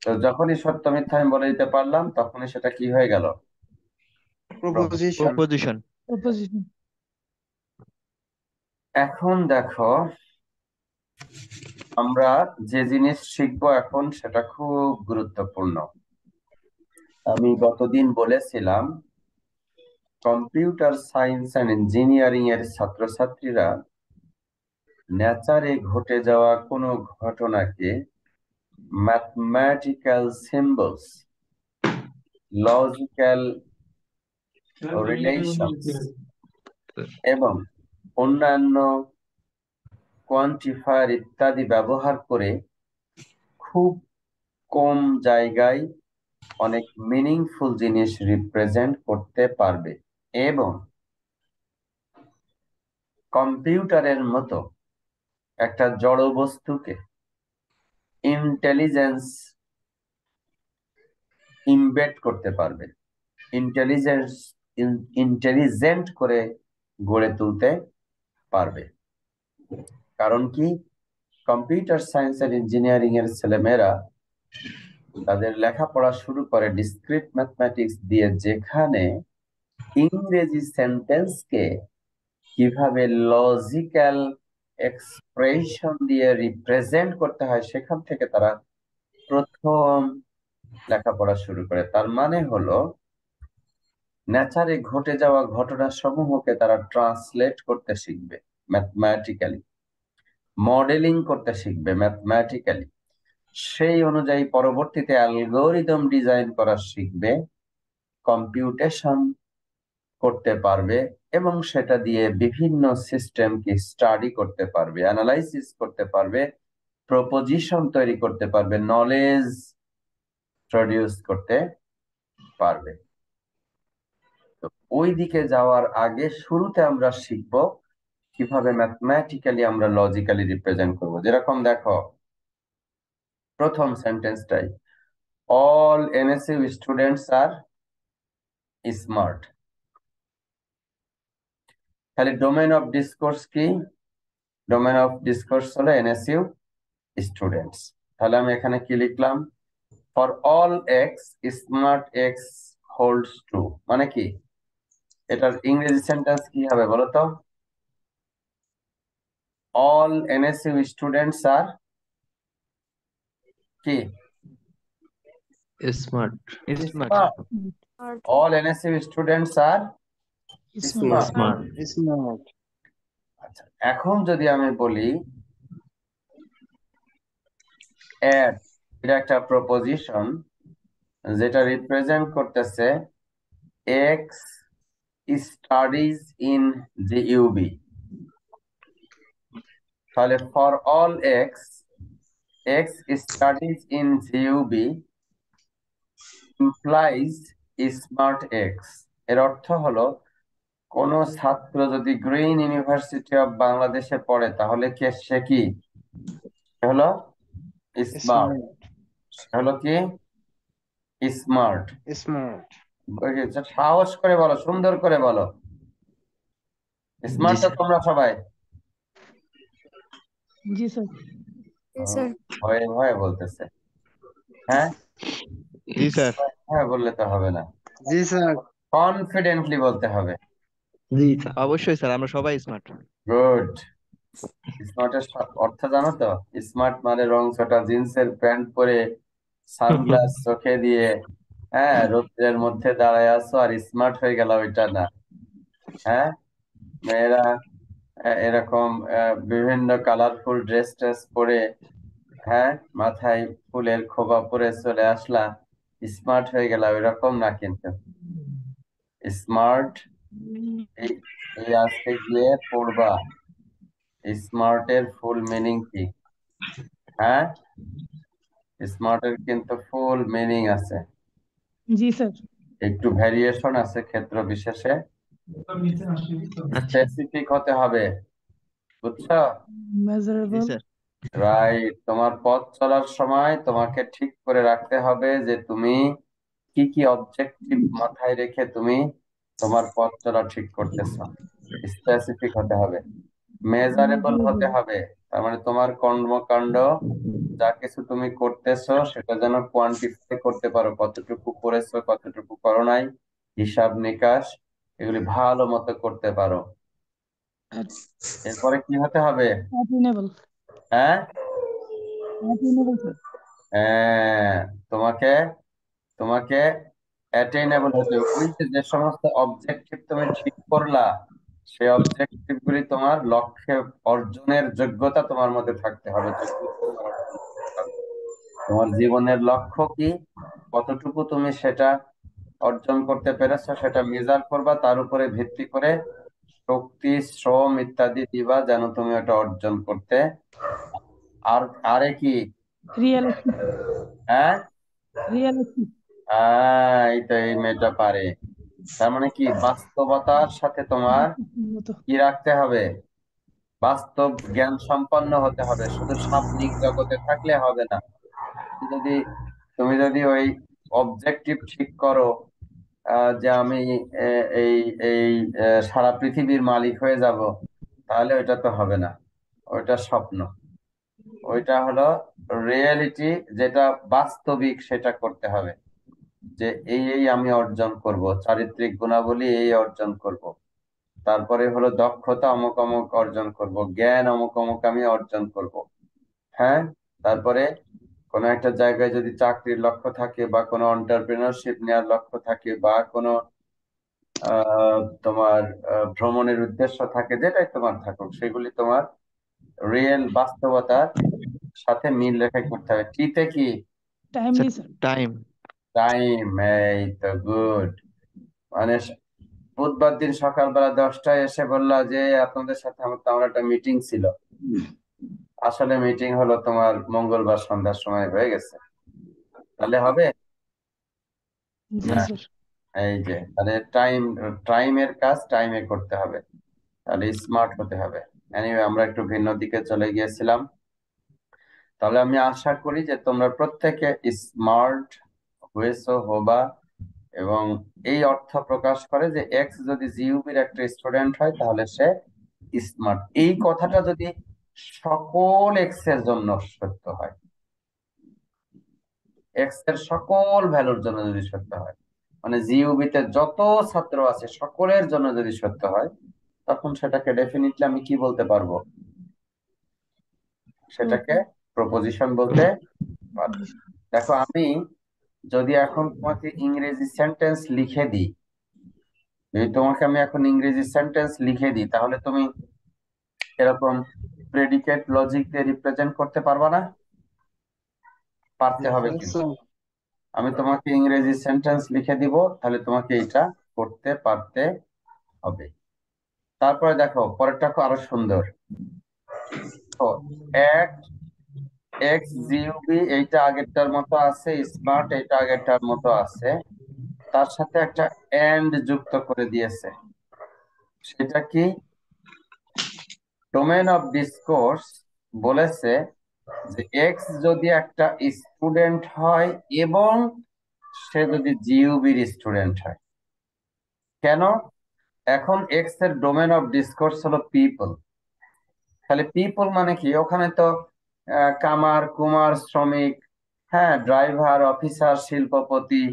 তো যখনই সত্য মিথ্যা আমি বলে দিতে পারলাম, তখনই সেটা কি হয়ে গেল? প্রপোজিশন। প্রপোজিশন। Proposition. এখন দেখো, আমরা যে জিনিস শিখবো এখন সেটা খুব গুরুত্বপূর্ণ। আমি গতদিন বলেছিলাম কম্পিউটার সায়েন্স অ্যান্ড ইঞ্জিনিয়ারিং এর ছাত্রছাত্রীরা নেচারে ঘটে যাওয়া কোনো ঘটনাকে ম্যাথমেটিক্যাল সিম্বলস, লজিক্যাল রিলেশনস এবং অন্যান্য কোয়ান্টিফায়ার ইত্যাদি ব্যবহার করে খুব কম জায়গায় অনেক মিনিংফুল জিনিস রিপ্রেজেন্ট করতে পারবে, এবং কম্পিউটারের মতো একটা জড় বস্তুকে ইন্টেলিজেন্স ইমবেড করতে পারবে, ইন্টেলিজেন্স ইন্টেলিজেন্ট করে গড়ে তুলতে পারবে। কারণ কি? কম্পিউটার সায়েন্স এন্ড ইঞ্জিনিয়ারিং এর ছেলেমেয়েরা তাদের লেখাপড়া শুরু করে ডিসক্রিট ম্যাথমেটিক্স দিয়ে, যেখানে ইংরেজি সেন্টেন্সকে কিভাবে লজিক্যাল এক্সপ্রেশন দিয়ে রিপ্রেজেন্ট করতে হয়, সেখান থেকে তারা প্রথম লেখাপড়া শুরু করে। তার মানে হলো নেচারে ঘটে যাওয়া ঘটনা সমূহকে তারা ট্রান্সলেট করতে শিখবে ম্যাথমেটিক্যালি, মডেলিং করতে শিখবে ম্যাথমেটিক্যালি। সেই অনুযায়ী পরবর্তীতে অ্যালগোরিদম ডিজাইন করা শিখবে, কম্পিউটেশন করতে পারবে এবং সেটা দিয়ে বিভিন্ন সিস্টেমকে স্টাডি করতে পারবে, অ্যানালাইসিস করতে পারবে, প্রপোজিশন তৈরি করতে পারবে, নলেজ প্রডিউস করতে পারবে। তো ওই দিকে যাওয়ার আগে শুরুতে আমরা শিখব কিভাবে ম্যাথমেটিক্যালি আমরা লজিক্যালি রিপ্রেজেন্ট করব। যেরকম দেখো প্রথম সেন্টেন্সটাই, all NSU students are smart. তাহলে ডোমেন অফ ডিসকোর্স কি? ডোমেন অফ ডিসকোর্স হলো এনএসইউ স্টুডেন্টস। তাহলে আমি এখানে কি লিখলাম? For all x smart x holds true. মানে কি? এটার ইংরেজি সেন্টেন্স কি হবে বলো তো? অল এনএসইউ স্টুডেন্টস আর কি? Smart. Smart. All NSU students are smart. Smart. Smart. আচ্ছা, এখন যদি আমি বলি অ্যাড, এটা একটা প্রপোজিশন যেটা রিপ্রেজেন্ট করতেছে এক্স স্টাডিজ ইন জিইউবি। তাহলে for all x x studies in GUB implies smart x. এর অর্থ হলো কোন ছাত্র যদি গ্রিন ইউনিভার্সিটি অফ বাংলাদেশে পড়ে তাহলে সে কি? সে হলো স্মার্ট। সে হলো কি? স্মার্ট। স্মার্ট। সাহস করে বলো, সুন্দর করে বলো। স্মার্ট তো স্যার। তোমরা সবাই? জি স্যার। ও, ভয়ে ভয়ে বলতেছে। হ্যাঁ জি স্যার। হ্যাঁ বললে তো হবে না, জি স্যার। কনফিডেন্টলি বলতে হবে। জি স্যার। অবশ্যই স্যার, আমরা সবাই স্মার্ট। গুড। স্মার্টের অর্থ জানো তো? স্মার্ট মানে রংচটা জিন্সের প্যান্ট পরে সানগ্লাস চোখে দিয়ে, হ্যাঁ, রোদ্রের মধ্যে দাঁড়ায় আছো আর স্মার্ট হয়ে গেল, ওইটা না। হ্যাঁ, মেয়েরা এরকম বিভিন্ন কালারফুল ড্রেস ট্রেস পরে, হ্যাঁ, মাথায় ফুলের খোপা পরে চলে আসলা, স্মার্ট হয়ে গেল, এরকম না। কিন্তু স্মার্ট এই এই আজকে গিয়ে পড়বা স্মার্টের ফুল মিনিং কি। হ্যাঁ, স্মার্টের কিন্তু ফুল মিনিং আছে, জি স্যার। একটু ভ্যারিয়েশন আছে ক্ষেত্র বিশেষে, আচ্ছা। স্পেসিফিক হতে হবে, বুঝছো? জি মেজারেবল। স্যার। রাইট। তোমার পথ চলার সময় তোমাকে ঠিক করে রাখতে হবে যে তুমি কি কি অবজেক্টিভ মাথায় রেখে তুমি তোমার পথ চলা ঠিক করতেছো। স্পেসিফিক হতে হবে, মেজারেবল হতে হবে। তার মানে তোমার কর্মকাণ্ড যা কিছু তুমি করতেছো সেটা যেন কোয়ান্টিফাই করতে পারো, কতটুকু করেছো কতটুকু করো নাই, হিসাব নিকাশ এগুলি ভালো মতো করতে পারো। এরপরে কি হতে হবে? অ্যাটেনেবল। হ্যাঁ অ্যাটেনেবল স্যার। হ্যাঁ, তোমাকে তোমাকে অ্যাটেইনেবল হতে হবে। ওই যে সমস্ত অবজেক্টিভ তুমি ঠিক করলা, সেই অবজেক্টিভ গুলি তোমার লক্ষ্যে অর্জনের যোগ্যতা তোমার মধ্যে থাকতে হবে, যোগ্যতা তোমার অর্জন করতে হবে। তোমার জীবনের লক্ষ্য কি, কতটুকু তুমি সেটা অর্জন করতে পেরেছো সেটা মেজার করবা, তার উপরে ভিত্তি করে শক্তি শ্রম ইত্যাদি দিবা যেন তুমি ওটা অর্জন করতে। আর আরে কি? রিয়েলিস্টিক। হ্যাঁ রিয়েলিস্টিক। এই তো এই মেয়েটা পারে। তার মানে কি, বাস্তবতার সাথে তোমার মতো। কি রাখতে হবে? বাস্তব জ্ঞান সম্পন্ন হতে হবে, শুধু স্বাপ্নিক জগতে থাকলে হবে না। যদি তুমি যদি ওই অবজেক্টিভ ঠিক করো যে আমি এই এই সারা পৃথিবীর মালিক হয়ে যাব, তাহলে ওইটা তো হবে না, ওইটা স্বপ্ন। ওইটা হলো রিয়েলিটি, যেটা বাস্তবিক সেটা করতে হবে, যে এই আমি অর্জন করব, চারিত্রিক গুণাবলী এই অর্জন করব, তারপরে হলো দক্ষতা অমুক অমুক অর্জন করব, জ্ঞান অমুক অমুক আমি অর্জন করব। হ্যাঁ, তারপরে কোনো একটা জায়গায় যদি চাকরির লক্ষ্য থাকে বা কোনো এন্টারপ্রেনারশিপ নেওয়ার লক্ষ্য থাকে বা কোনো তোমার ভ্রমণের উদ্দেশ্য থাকে, যেটাই তোমার থাকুক, সেগুলি তোমার রিয়েল বাস্তবতার সাথে মিল রেখে করতে হবে। টিতে কি? Timely sir. টাইম। টাইম। এই তো গুড। মানে বুধবার দিন সকালবেলা 10টায় এসে বললা যে আপনাদের সাথে আমার একটা মিটিং ছিল, আসলে মিটিং হলো তোমার মঙ্গলবার সন্ধ্যার সময় হয়ে গেছে, তাহলে হবে? জি না, স্যার। এই যে তাহলে টাইমের কাজ টাইমে করতে হবে, তাহলে স্মার্ট হতে হবে। এনিওয়ে, আমরা একটু ভিন্ন দিকে চলে গিয়েছিলাম। তাহলে আমি আশা করি যে তোমরা প্রত্যেকে স্মার্ট হয়েছো, হবা। এবং এই অর্থ প্রকাশ করে যে এক্স যদি জিইউবির একটা স্টুডেন্ট হয় তাহলে সে স্মার্ট। এই কথাটা যদি সকল এক্স এর জন্য সত্য হয়, এক্স এর সকল ভ্যালুর জন্য যদি সত্য হয়, মানে জিইউবিতে যত ছাত্র আছে সকলের জন্য যদি সত্য হয়, তখন সেটাকে ডেফিনিটলি আমি কি বলতে পারবো? সেটাকে প্রপোজিশন বলতে পারবো। দেখো, আমি যদি এখন তোমাকে ইংরেজি সেন্টেন্স লিখে দিই, যদি তোমাকে আমি এখন ইংরেজি সেন্টেন্স লিখে দিই, তাহলে তুমি এরকম প্রেডিকেট লজিক দিয়ে রিপ্রেজেন্ট করতে পারবা না? পারতে হবে Yes, কিন্তু। sir. আমি তোমাকে ইংরেজি সেন্টেন্স লিখে দিব, তাহলে তোমাকে এটা করতে পারতে হবে। তারপরে দেখো, পরেরটা আরো সুন্দর। তো এক এক্স জিইউবি এইটা আগেরটার মতো আছে, স্মার্ট এটা আগেরটার মতো আছে, তার সাথে একটা এন্ড যুক্ত করে দিয়েছে। সেটা কি? ডোমেন অফ ডিসকোর্স বলেছে যে এক্স যদি একটা স্টুডেন্ট হয় এবং সে যদি জিইউবির স্টুডেন্ট হয়। কেন? এখন এক্স এর ডোমেন অফ ডিসকোর্স হলো পিপল। তাহলে পিপল মানে কি? ওখানে তো কামার, কুমার, শ্রমিক, হ্যাঁ, ড্রাইভার, অফিসার, শিল্পপতি,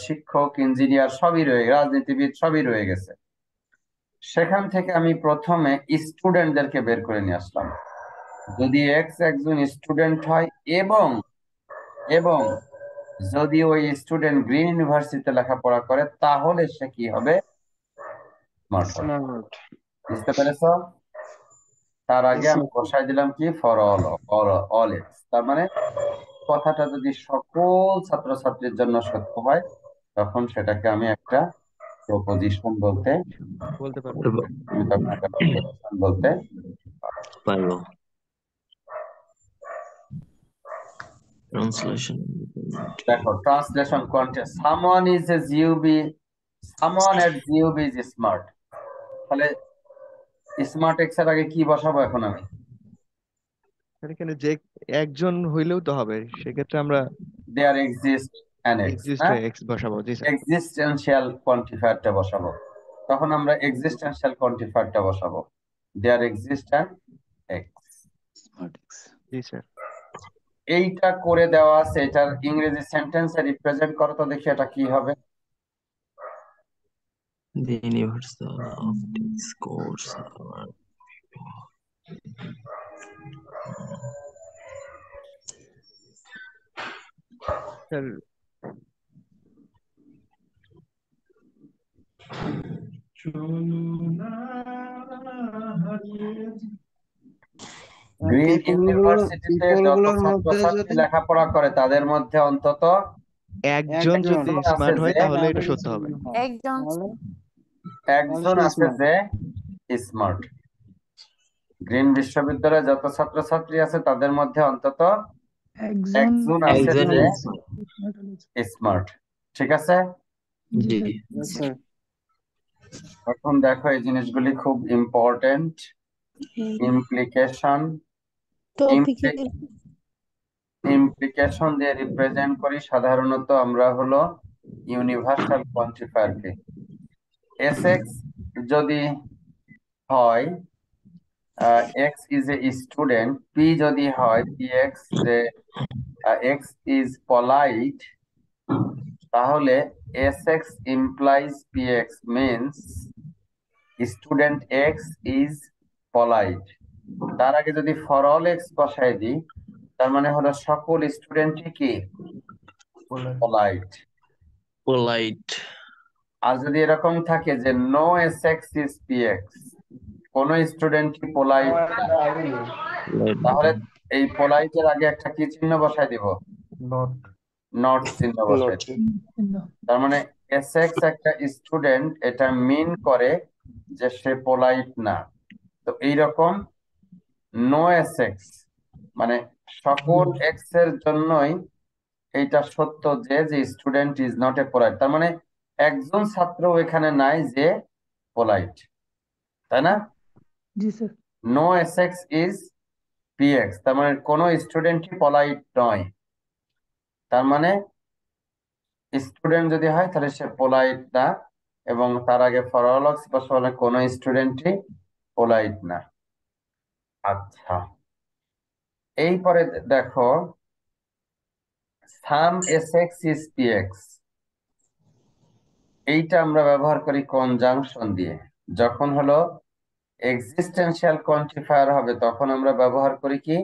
শিক্ষক, ইঞ্জিনিয়ার সবই রয়ে গেছে, রাজনীতিবিদ সবই রয়ে গেছে। সেখান থেকে আমি প্রথমে স্টুডেন্টদেরকে বের করে নিয়ে আসলাম। যদি এক্স একজন স্টুডেন্ট হয় এবং এবং যদি ওই স্টুডেন্ট গ্রিন ইউনিভার্সিটিতে লেখাপড়া করে, তাহলে সে কি হবে? স্মার্ট হবে। Smart. বুঝতে পেরেছ? তার আগে Yes, আমি sir. বসাই দিলাম কি? For all x. তার মানে কথাটা যদি সকল ছাত্রছাত্রীর জন্য সত্য হয়, তখন সেটাকে আমি একটা প্রপোজিশন বলতে বলতে পারবো। আমি তখন একটা প্রপোজিশন বলতে পারবো। ট্রান্সলেশন দেখো, translation context, someone is a GUB, someone at GUB is smart. তাহলে স্মার্ট এক্স এর আগে কি বসাবো এখন আমি? এখানে যে একজন হইলেও তো হবে, সেক্ষেত্রে আমরা there exist an x, exist হ্যাঁ, এক্স বসাবো। জি স্যার। এক্সিস্টেন্সিয়াল কোয়ান্টিফায়ারটা বসাবো। তখন আমরা এক্সিস্টেন্সিয়াল কোয়ান্টিফায়ারটা বসাবো, দেয়ার এক্সিস্ট অ্যান এক্স। জি স্যার। এইটা করে দেওয়া আছে, এটার ইংরেজি সেন্টেন্সে রিপ্রেজেন্ট করো তো দেখি এটা কি হবে। The universal of discourse sir green people ইউনিভার্সিটিতে people যত গুলোর মধ্যে ছাত্রছাত্রী যদি লেখাপড়া করে তাদের মধ্যে অন্তত একজন একজন যদি একজন আছে স্মার্ট হয় যে তাহলে এটা সত্য হবে। একজন একজন সে আছে smart. যে স্মার্ট। গ্রিন বিশ্ববিদ্যালয়ে যত ছাত্রছাত্রী আছে তাদের মধ্যে অন্তত একজন আছে একজন যে স্মার্ট। ঠিক আছে? জি Yes, sir. এখন দেখো, এই জিনিসগুলি খুব ইম্পর্টেন্ট। ইমপ্লিকেশন, ইমপ্লিকেশন দিয়ে রিপ্রেজেন্ট করি সাধারণত আমরা হলো ইউনিভার্সাল কোয়ান্টিফায়ারকে। এস এক্স যদি হয় x is a student, P যদি হয় পি এক্স, যে এক্স ইজ পলাইট, তাহলে S x implies P x means student x is polite. তার আগে যদি ফর অল এক্স বসাই দিই, তার মানে হলো সকল স্টুডেন্টই কি? পলাইট। পোলাইট আর যদি এরকম থাকে যে no S x is P x, কোন স্টুডেন্টই পোলাইট, তাহলে এই পোলাইটের আগে একটা কি চিহ্ন বসাই দিব? Not. নট চিহ্ন বসাই দিব। তার মানে এসএক্স একটা স্টুডেন্ট, এটা মিন করে যে সে পোলাইট না। তো এইরকম নো এসএক্স মানে সকল এক্স এর জন্যই এইটা সত্য যে student is not a polite. তার মানে একজন ছাত্র এখানে নাই যে পোলাইট, তাই না? জি sir. No Sx is Px, তার মানে কোনো স্টুডেন্টই পোলাইট নয়। তার মানে স্টুডেন্ট যদি হয় তাহলে সে পোলাইট না, এবং তার আগে ফরওয়ার্ড স্পষ্ট বলে কোনো স্টুডেন্টই পোলাইট না। আচ্ছা, এই পরে দেখো সাম এসএক্স ইজ পিএক্স, এইটা আমরা ব্যবহার করি কনজাংশন দিয়ে। যখন হলো এক্সিস্টেন্সিয়াল কোয়ান্টিফায়ার হবে তখন আমরা ব্যবহার করি কি?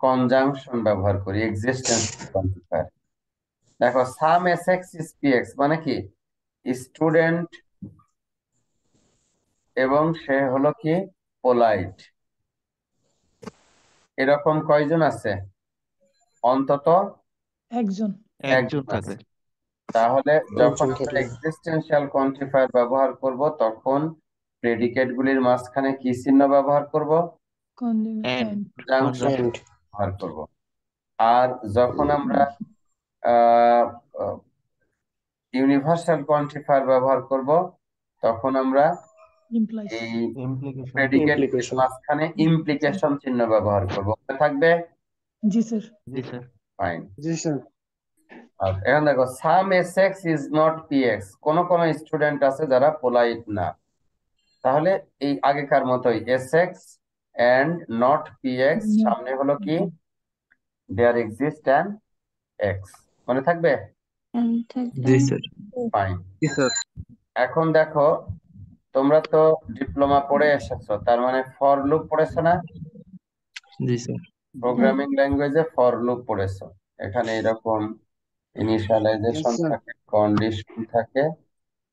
কনজাংশন ব্যবহার করি, এক্সিস্টেন্সিয়াল কোয়ান্টিফায়ার। দেখো সাম এসএক্স ইজ পিএক্স মানে কি? স্টুডেন্ট এবং সে হলো কি পোলাইট, এরকম কয়জন আছে? অন্তত একজন। একজন একজন থাকবে। আছে। তাহলে যখন একজন আমরা থাকলে। এক্সিস্টেন্সিয়াল কোয়ান্টিফায়ার ব্যবহার করব তখন প্রেডিকেট গুলির মাঝখানে কি চিহ্ন ব্যবহার করব? And কনজাংশন And ব্যবহার করব। আর যখন আমরা ইউনিভার্সাল কোয়ান্টিফায়ার ব্যবহার করব তখন আমরা ইমপ্লাইজ। এই Implication. Predicate Implication. মাঝখানে ইমপ্লিকেশন চিহ্ন ব্যবহার করব। মনে থাকবে? জি স্যার। জি স্যার। ফাইন। জি স্যার। আর এখন দেখো সাম এসএক্স ইজ নট পিএক্স, কোন কোন স্টুডেন্ট আছে যারা পোলাইট না। তাহলে এই আগেকার মতোই এসএক্স এন্ড নট পিএক্স, সামনে হলো কি দেয়ার এক্সিস্ট অ্যান এক্স। মনে থাকবে? জি স্যার। ফাইন। Yes, sir. এখন দেখো তোমরা তো ডিপ্লোমা পড়ে এসেছো, তার মানে ফর লুপ পড়েছো না? জি স্যার। প্রোগ্রামিং ল্যাঙ্গুয়েজে ফর লুপ পড়েছো। এখানে এরকম ইনিশিয়ালাইজেশন Yes, sir. থাকে, কন্ডিশন থাকে,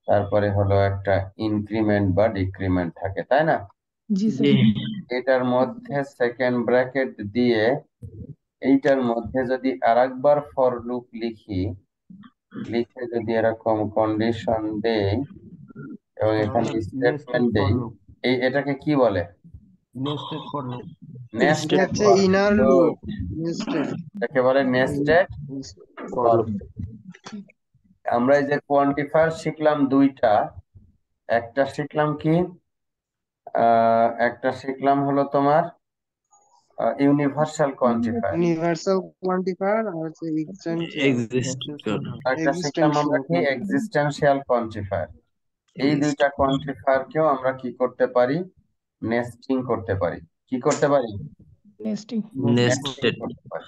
তারপরে হলো একটা ইনক্রিমেন্ট বা ডিক্রিমেন্ট থাকে, তাই না? জি জি স্যার। এটার মধ্যে সেকেন্ড ব্র্যাকেট দিয়ে এইটার মধ্যে যদি আরেকবার ফর লুপ লিখি, লিখে যদি এরকম কন্ডিশন দেই এবং এখানে স্টেটমেন্ট Nested for দেই, loop. এটাকে কি বলে? Nested for loop. নেস্টেড এটা হচ্ছে ইনার লুপ। নেস্টেড। এটাকে বলে nested For for loop. Loop. আমরা এই যে কোয়ান্টিফায়ার শিখলাম দুইটা, একটা শিখলাম কি একটা শিখলাম হলো তোমার ইউনিভার্সাল কোয়ান্টিফায়ার, ইউনিভার্সাল কোয়ান্টিফায়ার আর হচ্ছে এক্সিস্ট করে। একটা শিখলাম আমরা কি Existential এক্সিস্টেন্সিয়াল কোয়ান্টিফায়ার। এই দুইটা কোয়ান্টিফায়ারকেও আমরা কি করতে পারি? নেস্টিং করতে পারি। কি করতে পারি? নেস্টিং। নেস্টেড। করতে পারি।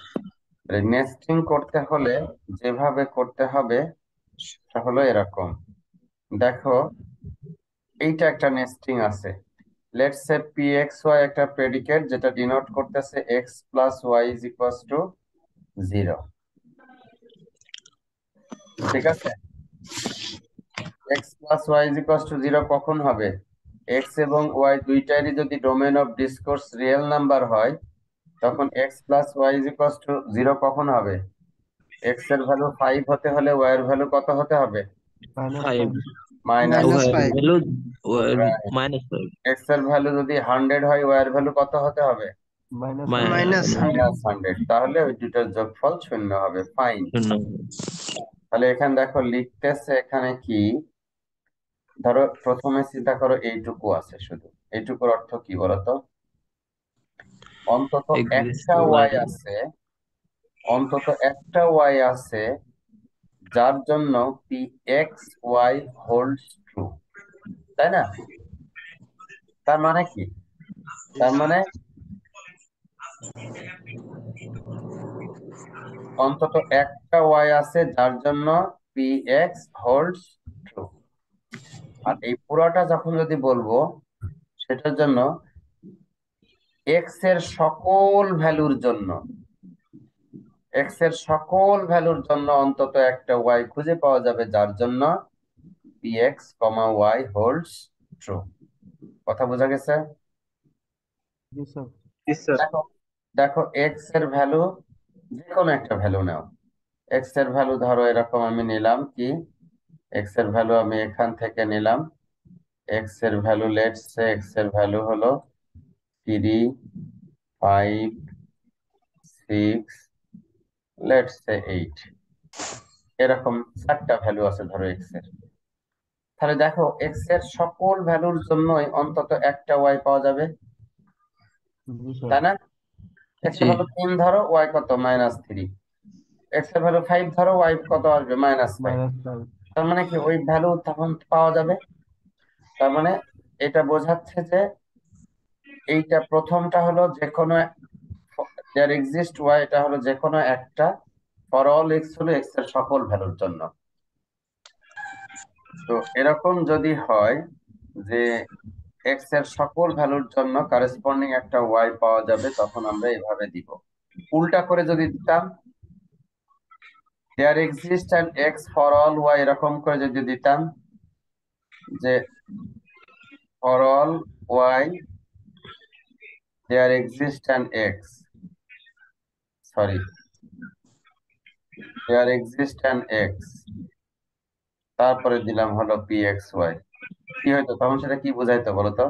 নেস্টিং করতে হলে যেভাবে করতে হবে সেটা হলো এরকম। দেখো এইটা একটা নেস্টিং আছে। লেটস সে pxy একটা প্রেডিকেট যেটা ডিনোট করতেছে x plus y is equals to 0। ঠিক আছে? x plus y is equals to 0 কখন হবে? x এবং y দুইটারই যদি domain of discourse real number হয় তখন x plus y is equals to 0 কখন হবে? x এর ভ্যালু 5 হতে হলে y এর ভ্যালু কত হতে হবে? Minus 5 minus. Minus 5. Value Right. -5 x এর ভ্যালু যদি 100 হয় y এর ভ্যালু কত হতে হবে? minus Minus 100. মাইনাস 100। তাহলে ওই দুটোর যোগফল 0 হবে। ফাইন। তাহলে এখানে দেখো লিখতেছে এখানে কি, ধরো প্রথমে চিন্তা করো এইটুকু আছে, শুধু এইটুকুর অর্থ কি বলতো? অন্তত Exist একটা y. y আছে, অন্তত একটা y আছে যার জন্য pxy হোল্ডস ট্রু, তাই না? তার মানে কি? তার মানে অন্তত একটা y আছে যার জন্য px হোল্ডস ট্রু। আর এই পুরোটা যখন যদি বলবো সেটার জন্য x এর সকল ভ্যালুর জন্য, x এর সকল ভ্যালুর জন্য অন্তত একটা y খুঁজে পাওয়া যাবে যার জন্য px, y হোল্ডস ট্রু। কথা বোঝা গেছে? Yes, sir. দেখো দেখো এক্স এর ভ্যালু যে কোনো একটা ভ্যালু নাও। এক্স এর ভ্যালু ধরো এরকম আমি নিলাম কি, এক্স এর ভ্যালু আমি এখান থেকে নিলাম। এক্স এর ভ্যালু লেটস সে এক্স এর ভ্যালু হলো 3, 5, 6, লেটস সে 8। এরকম 4টা ভ্যালু আছে ধরো এক্স এর। তাহলে দেখো এক্স এর সকল ভ্যালুর জন্যই অন্তত একটা ওয়াই পাওয়া যাবে, জি স্যার। তাই না? এক্স এর জি ভ্যালু 3 ধরো, ওয়াই কত? -3। এক্স এর ভ্যালু 5 ধরো, ওয়াই কত আসবে? -5। -5। তার মানে কি ওই ভ্যালু তখন পাওয়া যাবে। তার মানে এটা বোঝাচ্ছে যে এইটা প্রথমটা হলো যে কোনো দেয়ার এক্সিস্ট ওয়াই, এটা হলো যে কোনো একটা, ফর অল এক্স হলো এক্স এর সকল ভ্যালুর জন্য। তো এরকম যদি হয় যে এক্স এর সকল ভ্যালুর জন্য কারেসপন্ডিং একটা ওয়াই পাওয়া যাবে, তখন আমরা এভাবে দিব। উল্টা করে যদি দিতাম there exist an x for all y, এরকম করে যদি দিতাম যে for all y there exist an x, sorry, there exist an x, তারপরে দিলাম হলো পি এক্স ওয়াই, কি হয়তো তখন? সেটা কি বোঝাইতো বলো তো?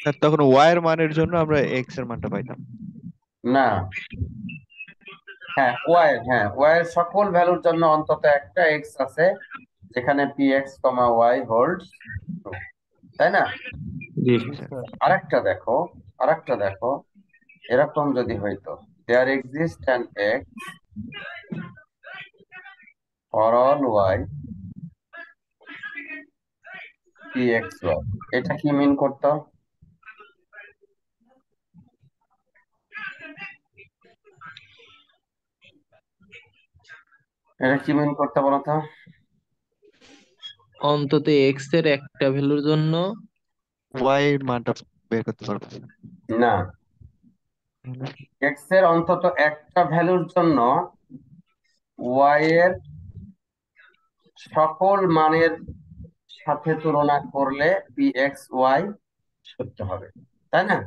স্যার তখন ওয়াই এর মানের জন্য আমরা এক্স এর মানটা পাইতাম। না, ওয়াই এর সকল ভ্যালুর জন্য অন্তত একটা এক্স আছে যেখানে P x comma y holds true, তাই না? জি জি স্যার। আরেকটা দেখো এরকম যদি হইতো there exist an x for all y P x y, এটা কি মিন করতো? এটা কি মিন করতে বলো তো? অন্তত এক্স এর একটা ভ্যালুর জন্য ওয়াই এর মানটা বের করতে পারবো। না, এক্স এর অন্তত একটা ভ্যালুর জন্য ওয়াই এর সকল মানের সাথে তুলনা করলে পি এক্স ওয়াই সত্য হবে, তাই না?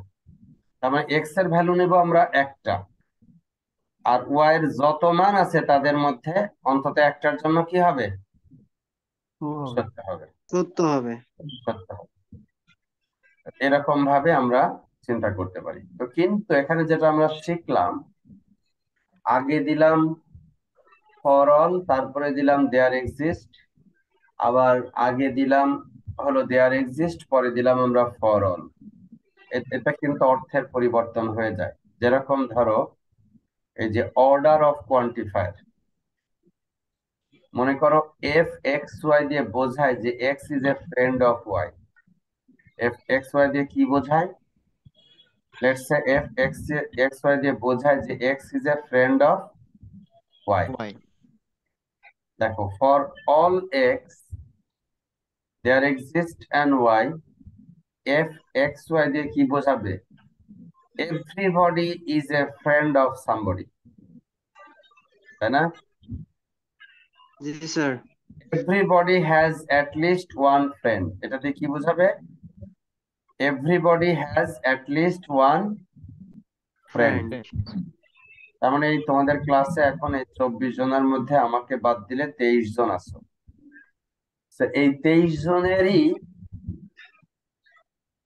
তার মানে এক্স এর ভ্যালু নেব আমরা একটা, আর ওয়াই এর যত মান আছে তাদের মধ্যে অন্তত একটার জন্য কি হবে? ট্রু হবে। সত্য হবে, সত্য হবে। সত্য হবে। এরকম ভাবে আমরা চিন্তা করতে পারি। তো কিন্তু এখানে যেটা আমরা শিখলাম, আগে দিলাম ফর অল, তারপরে দিলাম দেয়ার এক্সিস্ট, আবার আগে দিলাম হলো দেয়ার এক্সিস্ট, পরে দিলাম আমরা ফর অল। এটা কিন্তু অর্থের পরিবর্তন হয়ে যায়। যেরকম ধরো এই যে অর্ডার অফ কোয়ান্টিফায়ার, মনে করো এফ এক্স ওয়াই দিয়ে বোঝায় যে x is a friend of y. F x y দিয়ে কি বোঝায়? Let's say F x y দিয়ে বোঝায় যে x is a friend of y. Y দেখো for all x there exist an y, F x y দিয়ে কি বোঝাবে? Everybody is a friend of somebody, তাই না? জি sir. Everybody has at least one friend, এটা দিয়ে কি বোঝাবে? Everybody has at least one friend. তার মানে এই তোমাদের ক্লাসে এখন এই 24 জনের মধ্যে আমাকে বাদ দিলে 23 জন আছো। তো এই 23 জনেরই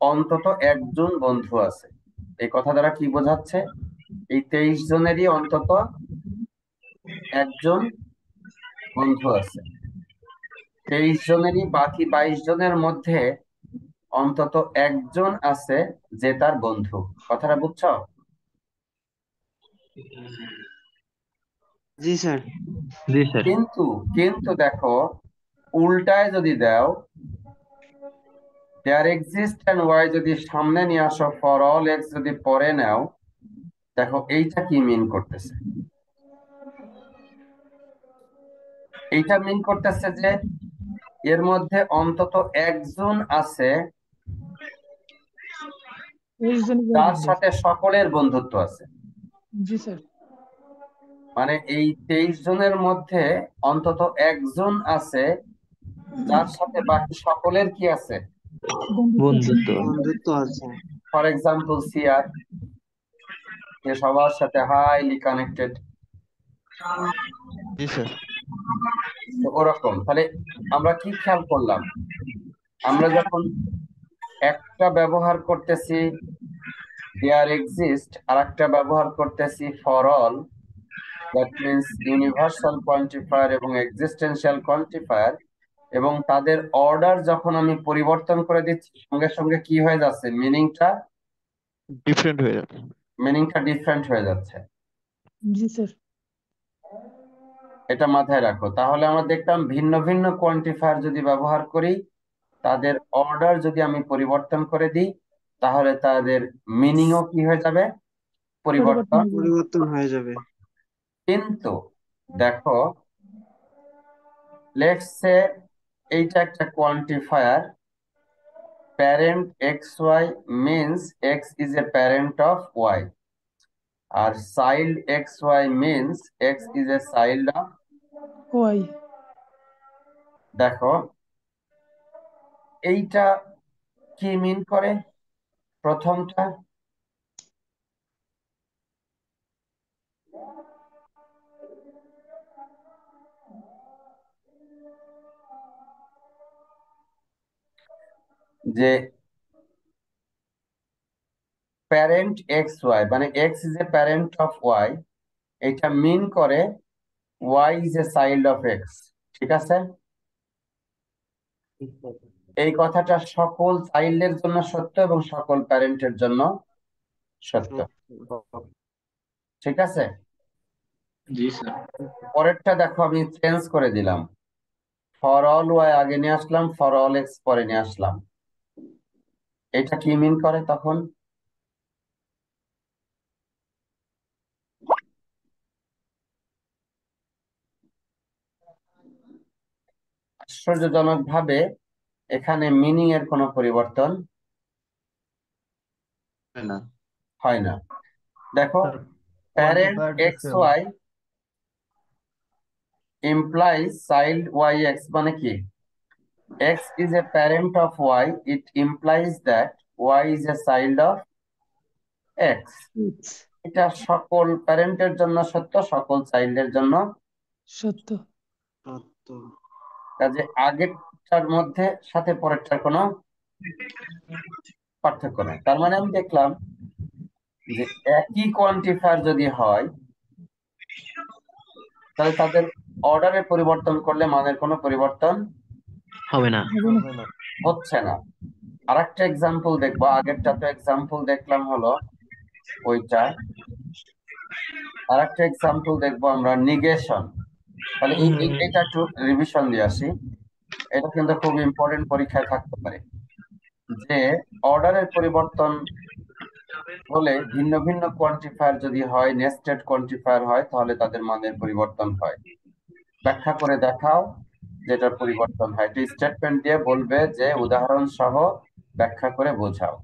অন্তত একজন বন্ধু আছে। এই কথা দ্বারা কি বোঝাচ্ছে? এই 23 জনেরই অন্তত একজন বন্ধু আছে। 23 জনেরই বাকি 22 জনের মধ্যে অন্তত একজন আছে যে তার বন্ধু। কথাটা বুঝছো? জি স্যার। জি স্যার কিন্তু কিন্তু দেখো উল্টায় যদি দাও, দেয়ার এক্সিস্ট অ্যান্ড ওয়াই যদি সামনে নিয়ে আসো, ফর অল এক্স যদি পরে নাও, দেখো এইটা কি মিন করতেছে? এইটা মিন করতেছে যে এর মধ্যে অন্তত একজন আছে যার সাথে সকলের বন্ধুত্ব আছে। জি স্যার। মানে এই 23 জনের মধ্যে অন্তত একজন আছে যার সাথে বাকি সকলের কি আছে? বন্ধুত্ব বন্ধুত্ব বন্ধুত্ব আছে। ফর এক্সাম্পল সিআর, সে সবার সাথে হাইলি কানেক্টেড, জি স্যার। তো ওরকম। তাহলে আমরা কি খেয়াল করলাম, আমরা যখন একটা ব্যবহার করতেছি দেয়ার এক্সিস্ট, আর একটা ব্যবহার করতেছি for all, that means universal quantifier এবং এক্সিস্টেন্সিয়াল কোয়ান্টিফায়ার, এবং তাদের অর্ডার যখন আমি পরিবর্তন করে দিচ্ছি সঙ্গে সঙ্গে কি হয়ে যাচ্ছে, ডিফারেন্ট হয়ে যাচ্ছে। মিনিংটা ডিফারেন্ট হয়ে যাচ্ছে। জি স্যার এটা মাথায় রাখো। তাহলে আমরা দেখলাম ভিন্ন ভিন্ন কোয়ান্টিফায়ার যদি ব্যবহার করি, তাদের অর্ডার যদি আমি পরিবর্তন করে দিই, তাহলে তাদের মিনিংও কি হয়ে যাবে, পরিবর্তন পরিবর্তন। হয়ে যাবে। পরিবর্তন হয়ে যাবে। কিন্তু দেখো, লেটস সে এইটা একটা quantifier, parent x y means x is a parent of y, আর child x y means x is a child of. Y দেখো এইটা কি মিন করে, প্রথমটা যে প্যারেন্ট এক্স ওয়াই মানে x is a parent of y, এটা মিন করে y is a child of x. ঠিক আছে, এই কথাটা সকল চাইল্ডের জন্য সত্য এবং সকল প্যারেন্টের জন্য সত্য। ঠিক আছে, জি স্যার পরেরটা দেখো আমি চেঞ্জ করে দিলাম, ফর অল ওয়াই আগে নিয়ে আসলাম, ফর অল এক্স পরে নিয়ে আসলাম। এটা কি মিন করে তখন, আশ্চর্যজনক ভাবে এখানে মিনিং এর কোনো পরিবর্তন না হয় না। দেখো sir parent quantifier x same. Y implies child yx মানে কি, x is a parent of y, it implies that y is a child of x. এটা সকল প্যারেন্টের জন্য সত্য, সকল চাইল্ডের জন্য সত্য সত্য। কাজে আগেরটার মধ্যে সাথে পরেরটার কোনো পার্থক্য নেই। তার মানে আমি দেখলাম যে একই কোয়ান্টিফায়ার যদি হয় তাহলে তাদের অর্ডারে পরিবর্তন করলে মানের কোনো পরিবর্তন হবে না হবে না হবে না। হচ্ছে না। আরেকটা এক্সাম্পল দেখবো, আগেরটা তো এক্সাম্পল দেখলাম হলো ওইটা, আরেকটা এক্সাম্পল দেখবো আমরা নিগেশন। তাহলে এটা একটু রিভিশন দিয়ে আসি, এটা কিন্তু খুব ইম্পর্টেন্ট, পরীক্ষায় থাকতে পারে। যে অর্ডারের পরিবর্তন হলে ভিন্ন ভিন্ন কোয়ান্টিফায়ার যদি হয়, নেস্টেড কোয়ান্টিফায়ার হয়, তাহলে তাদের মানের পরিবর্তন হয়। ব্যাখ্যা করে দেখাও যেটা পরিবর্তন হয়, একটি স্টেটমেন্ট দিয়ে বলবে যে উদাহরণ সহ ব্যাখ্যা করে বোঝাও,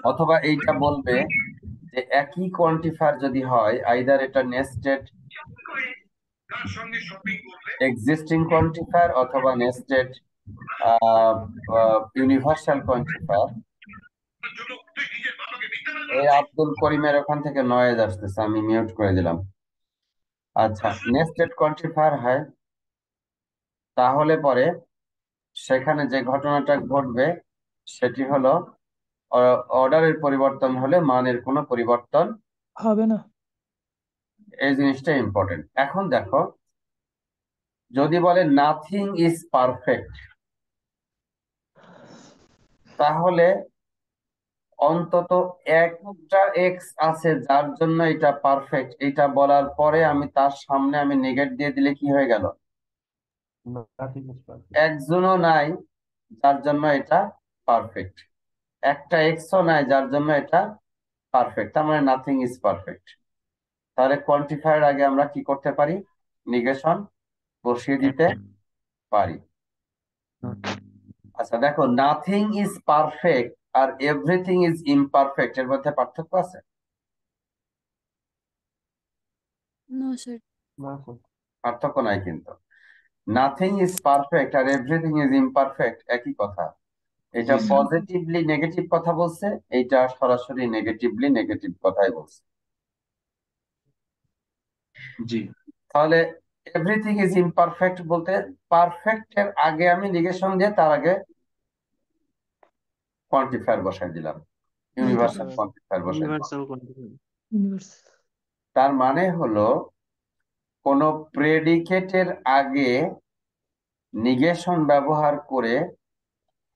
অথবা এইটা বলবে যে একই কোয়ান্টিফায়ার যদি হয়, আইদার এটা নেস্টেড এক্সিস্টিং কোয়ান্টিফায়ার অথবা নেস্টেড ইউনিভার্সাল কোয়ান্টিফায়ার। এই আব্দুল করিমের ওখান থেকে নয়েজ আসতেছে, আমি মিউট করে দিলাম। আচ্ছা, নেস্টেড কোয়ান্টিফায়ার হয়, তাহলে পরে সেখানে যে ঘটনাটা ঘটবে সেটি হলো অর্ডারের পরিবর্তন হলে মানের কোনো পরিবর্তন হবে না এই জিনিসটা ইম্পর্টেন্ট। এখন দেখো, যদি বলে নাথিং ইজ পারফেক্ট, তাহলে অন্তত একটা এক্স আছে যার জন্য এটা পারফেক্ট, এটা বলার পরে আমি তার সামনে আমি নেগেট দিয়ে দিলে কি হয়ে গেল, Nothing is perfect. একজনও নাই যার জন্য এটা পারফেক্ট, একটা এক্সও নাই যার জন্য এটা পারফেক্ট, তার মানে নাথিং ইজ পারফেক্ট। তাহলে কোয়ান্টিফায়ার আগে আমরা কি করতে পারি, নিগেশন বসিয়ে দিতে পারি। আচ্ছা দেখো, নাথিং ইজ পারফেক্ট আর এভরিথিং ইজ ইমপারফেক্ট, এর মধ্যে পার্থক্য আছে? নো স্যার না স্যার। পার্থক্য নাই কিন্তু। নাথিং ইজ পারফেক্ট আর এভরিথিং ইজ ইমপারফেক্ট একই কথা। এটা জি স্যার। পজিটিভলি নেগেটিভ কথা বলছে, এইটা সরাসরি নেগেটিভলি নেগেটিভ কথাই বলছে। জি তাহলে এভরিথিং ইজ ইমপারফেক্ট বলতে পারফেক্ট এর আগে আমি নিগেশন দিয়ে তার আগে কোয়ান্টিফায়ার বসাই দিলাম, ইউনিভার্সাল কোয়ান্টিফায়ার বসাই দিলাম। Universal quantifier. ইউনিভার্স তার মানে হলো কোন প্রেডিকেটের আগে নিগেশন ব্যবহার করে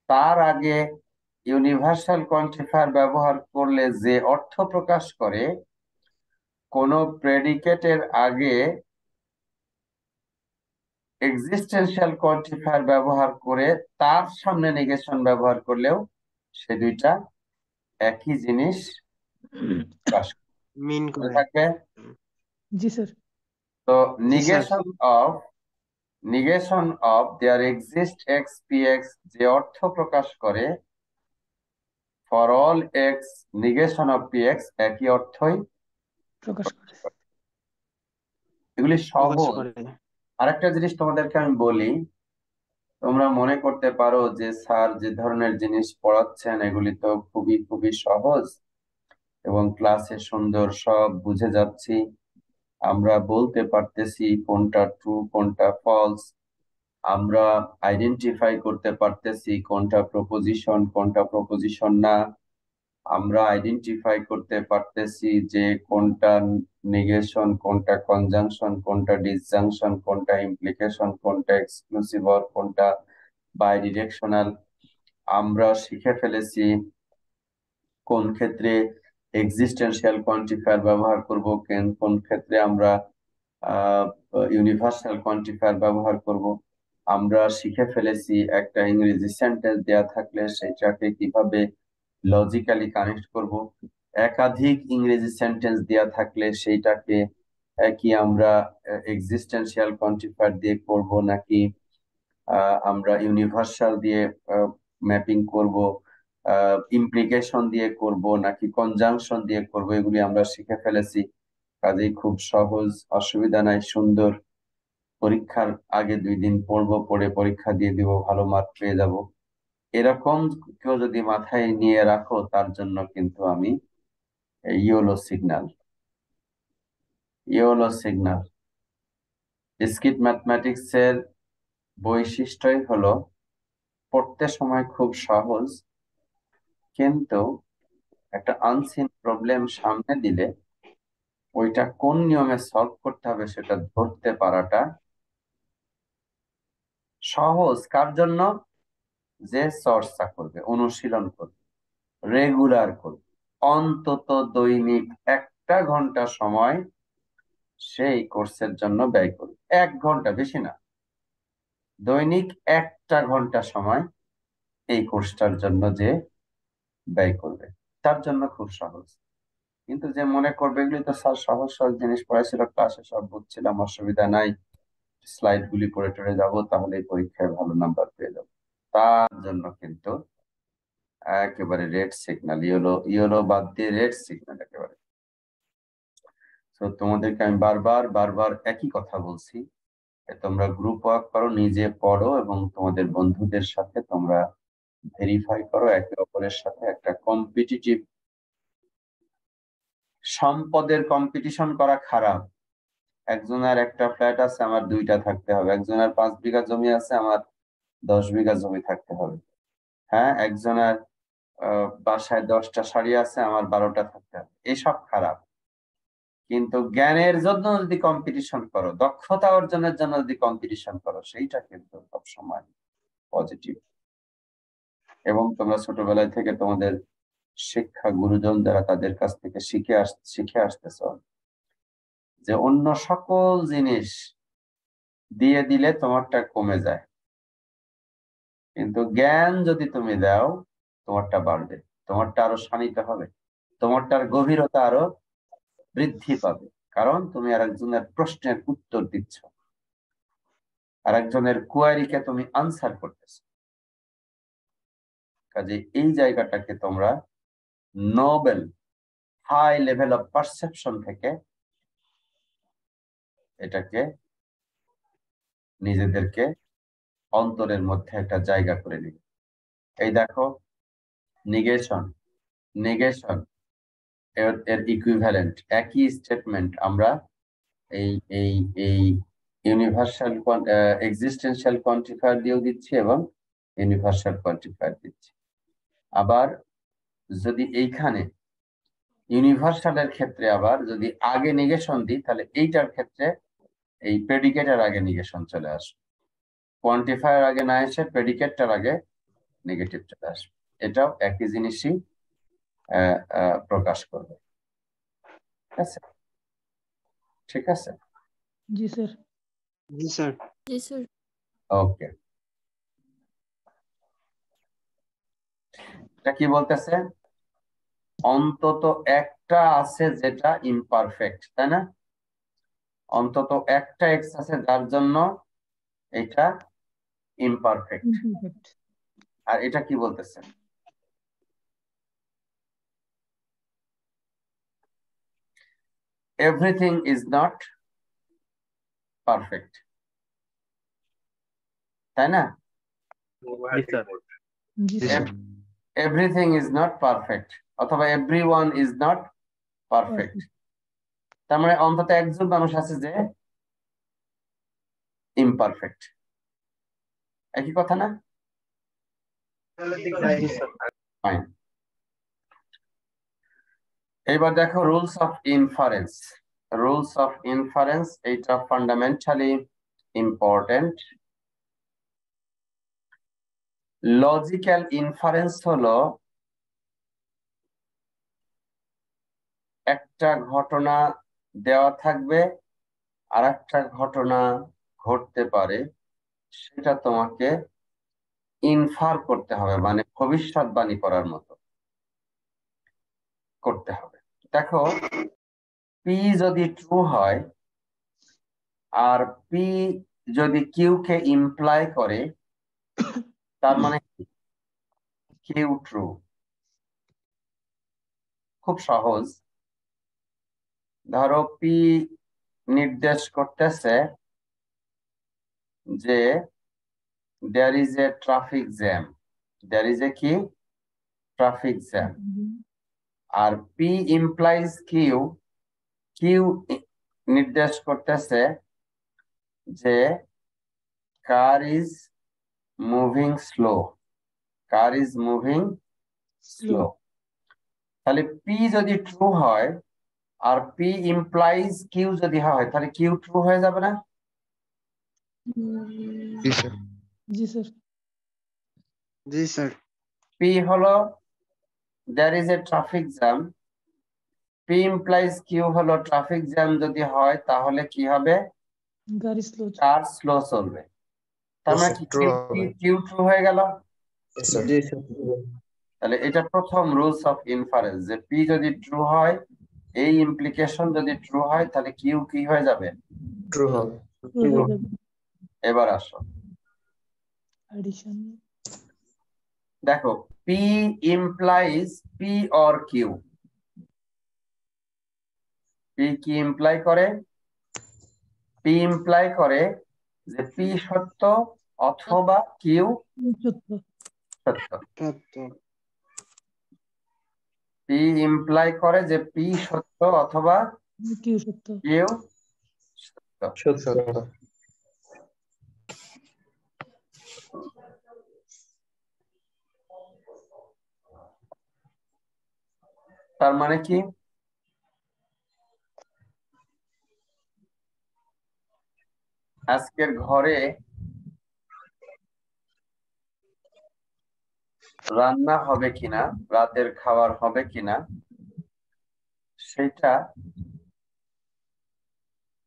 তার আগে ইউনিভার্সাল কোয়ান্টিফায়ার ব্যবহার করলে যে অর্থ প্রকাশ করে, কোন প্রেডিকেটের আগে এক্সিস্টেন্সিয়াল কোয়ান্টিফায়ার ব্যবহার করে তার সামনে নেগেশন ব্যবহার করলেও সে দুইটা একই জিনিস প্রকাশ মিন করে করে। থাকে। জি স্যার তো জি sir. negation of there exist x px যে অর্থ প্রকাশ করে for all x negation of px একই অর্থই প্রকাশ করে। এগুলি প্রকাশ সহজ। করে। আরেকটা জিনিস তোমাদেরকে আমি বলি, তোমরা মনে করতে পারো যে স্যার যে ধরনের জিনিস পড়াচ্ছেন এগুলি তো খুবই খুবই সহজ এবং ক্লাসে সুন্দর সব বুঝে যাচ্ছি, আমরা বলতে পারতেছি কোনটা ট্রু কোনটা ফলস, আমরা আইডেন্টিফাই করতে পারতেছি কোনটা প্রপোজিশন না, আমরা আইডেন্টিফাই করতে পারতেছি যে কোনটা নেগেশন কোনটা কনজাংশন কোনটা ডিসজাংশন কোনটা ইমপ্লিকেশন কোনটা এক্সক্লুসিভ অর কোনটা বাইডিরেকশনাল। আমরা শিখে ফেলেছি কোন ক্ষেত্রে এক্সিস্টেন্সিয়াল কোয়ান্টিফায়ার ব্যবহার করব, কোন ক্ষেত্রে আমরা ইউনিভার্সাল কোয়ান্টিফায়ার ব্যবহার করব। আমরা শিখে ফেলেছি একটা ইংরেজি সেন্টেন্স দেয়া থাকলে সেটাকে কিভাবে লজিক্যালি কানেক্ট করব, একাধিক ইংরেজি সেন্টেন্স দেয়া থাকলে সেইটাকে কি আমরা এক্সিস্টেন্সিয়াল কোয়ান্টিফায়ার দিয়ে করব নাকি আমরা ইউনিভার্সাল দিয়ে ম্যাপিং করব, ইমপ্লিকেশন দিয়ে করব নাকি কনজাংশন দিয়ে করব, এগুলি আমরা শিখে ফেলেছি। কাজেই খুব সহজ, অসুবিধা নাই, সুন্দর। পরীক্ষার আগে 2 দিন পড়বো, পড়ে পরীক্ষা দিয়ে দিব, ভালো মার্ক পেয়ে যাব। এরকম কেউ যদি মাথায় নিয়ে রাখো তার জন্য কিন্তু আমি ইয়োলো সিগন্যাল ডিসক্রিট ম্যাথমেটিক্স এর বৈশিষ্ট্যই হলো পড়তে সময় খুব সহজ, কিন্তু একটা আনসিন প্রবলেম সামনে দিলে ওইটা কোন নিয়মে সলভ করতে হবে সেটা ধরতে পারাটা সহজ। কার জন্য? যে চর্চা করবে, অনুশীলন করবে, রেগুলার করবে, অন্তত দৈনিক 1 ঘন্টা সময় সেই কোর্সের জন্য ব্যয় করবে। 1 ঘন্টা, বেশি না, দৈনিক 1 ঘন্টা সময় এই কোর্সটার জন্য যে ব্যয় করবে তার জন্য খুব সহজ। কিন্তু যে মনে করবে এগুলি তো স্যার সহজ সহজ জিনিস পড়াইছিল, ক্লাসে সব বুঝছিলাম, অসুবিধা নাই, স্লাইড গুলি পড়ে টরে যাবো, তাহলে পরীক্ষায় ভালো নাম্বার পেয়ে যাবো, তার জন্য কিন্তু একেবারে রেড সিগন্যাল, ইয়েলো বাদ দিয়ে রেড সিগন্যাল একেবারে। তো তোমাদেরকে আমি বারবার বারবার একই কথা বলছি, তোমরা গ্রুপ ওয়ার্ক করো, নিজে পড়ো এবং তোমাদের বন্ধুদের সাথে তোমরা ভেরিফাই করো, একে অপরের সাথে একটা কম্পিটিটিভ সম্পদের কম্পিটিশন করা খারাপ। একজনের একটা ফ্ল্যাট আছে, আমার 2টা থাকতে হবে, একজনের 5 বিঘা জমি আছে, আমার 10 বিঘা জমি থাকতে হবে। হ্যাঁ, একজনের বাসায় 10টা শাড়ি আছে, আমার 12টা থাকতে হবে, এসব খারাপ। কিন্তু জ্ঞানের জন্য যদি কম্পিটিশন করো, দক্ষতা অর্জনের জন্য যদি কম্পিটিশন করো, সেইটা কিন্তু সবসময় পজিটিভ। এবং তোমরা ছোটবেলায় থেকে তোমাদের শিক্ষা গুরুজন যারা তাদের কাছ থেকে শিখে আসতেছ যে অন্য সকল জিনিস দিয়ে দিলে তোমারটা কমে যায়, কিন্তু জ্ঞান যদি তুমি দাও তোমারটা বাড়বে, তোমারটা আরো শানিত হবে, তোমারটার গভীরতা আরো বৃদ্ধি পাবে, কারণ তুমি আরেকজনের প্রশ্নের উত্তর দিচ্ছ, আরেকজনের কোয়ারিকে তুমি আনসার করতেছ। কাজে এই জায়গাটাকে তোমরা noble high level of perception থেকে এটাকে নিজেদেরকে অন্তরের মধ্যে একটা জায়গা করে নিবে। এই দেখো নেগেশন নেগেশন এর ইকুইভ্যালেন্ট একই স্টেটমেন্ট আমরা এই এই এই ইউনিভার্সাল এক্সিস্টেন্সিয়াল কোয়ান্টিফায়ার দিয়েও দিচ্ছি এবং ইউনিভার্সাল কোয়ান্টিফায়ার দিচ্ছি। আবার যদি এইখানে ইউনিভার্সালের ক্ষেত্রে আবার যদি আগে নেগেশন দিই তাহলে এইটার ক্ষেত্রে এই প্রেডিকেটের আগে নেগেশন চলে আসবে, কোয়ান্টিফায়ার আগে না এসে প্রেডিকেটটার আগে নেগেটিভ চলে আসবে। এটাও একই জিনিসই প্রকাশ করবে। ঠিক আছে, ঠিক আছে। जी सर। জি স্যার। জি স্যার। ওকে, এটা কি বলতেছে? অন্তত একটা আছে যেটা ইমপারফেক্ট, তাই না? অন্তত একটা এক্স আছে যার জন্য এটা ইমপারফেক্ট। Imperfect। আর এটা কি বলতেছে? এভরিথিং ইজ নট পারফেক্ট, তাই না? जी sir. Everything is not perfect অথবা এভরিওয়ান ইজ নট পারফেক্ট। তার মানে অন্তত একজন মানুষ আছে যে ইমপারফেক্ট। একই কথা না? ফাইন। এবার দেখো rules of inference. Rules of inference এইটা ফান্ডামেন্টালি ইম্পর্টেন্ট। লজিক্যাল ইনফারেন্স হলো একটা ঘটনা দেওয়া থাকবে আর একটা ঘটনা ঘটতে পারে, সেটা তোমাকে ইনফার করতে হবে, মানে ভবিষ্যৎবাণী করার মতো করতে হবে। দেখো পি যদি ট্রু হয় আর পি যদি কিউ কে ইমপ্লাই করে, তার মানে কিউ ট্রু। খুব সহজ। ধরো পি নির্দেশ করতেছে যে there is a traffic jam, there is a কি ট্রাফিক জ্যাম, আর পি ইমপ্লাইজ কিউ, কিউ নির্দেশ করতেছে যে car is moving slow, car is moving slow. তাহলে পি যদি ট্রু হয় আর পি ইমপ্লাইজ কিউ যদি হয় তাহলে কিউ ট্রু হয়ে যাবে না? জি স্যার। जी सर। জি স্যার। পি হলো there is a traffic jam, P implies Q হলো ট্রাফিক জ্যাম যদি হয় তাহলে কি হবে? गाड़ी स्लो। কার স্লো চলবে। তার মানে কি কিউ ট্রু হয়ে গেল? জি স্যার। তাহলে এটা প্রথম রুলস অফ ইনফারেন্স, যে পি যদি ট্রু হয়, এই ইমপ্লিকেশন যদি ট্রু হয় তাহলে কিউ কি হয়ে যাবে? ট্রু হবে। এবার আসো, एडिशन। দেখো P implies P or Q. P কি ইমপ্লাই করে? পি ইমপ্লাই করে যে পি সত্য অথবা কিউ सत्य। সত্য। সত্য। পি ইমপ্লাই করে যে পি সত্য অথবা क्यों सत्य। কিউ সত্য। সত্য। তার মানে কি? আজকের ঘরে রান্না হবে কিনা, রাতের খাবার হবে কিনা, সেটা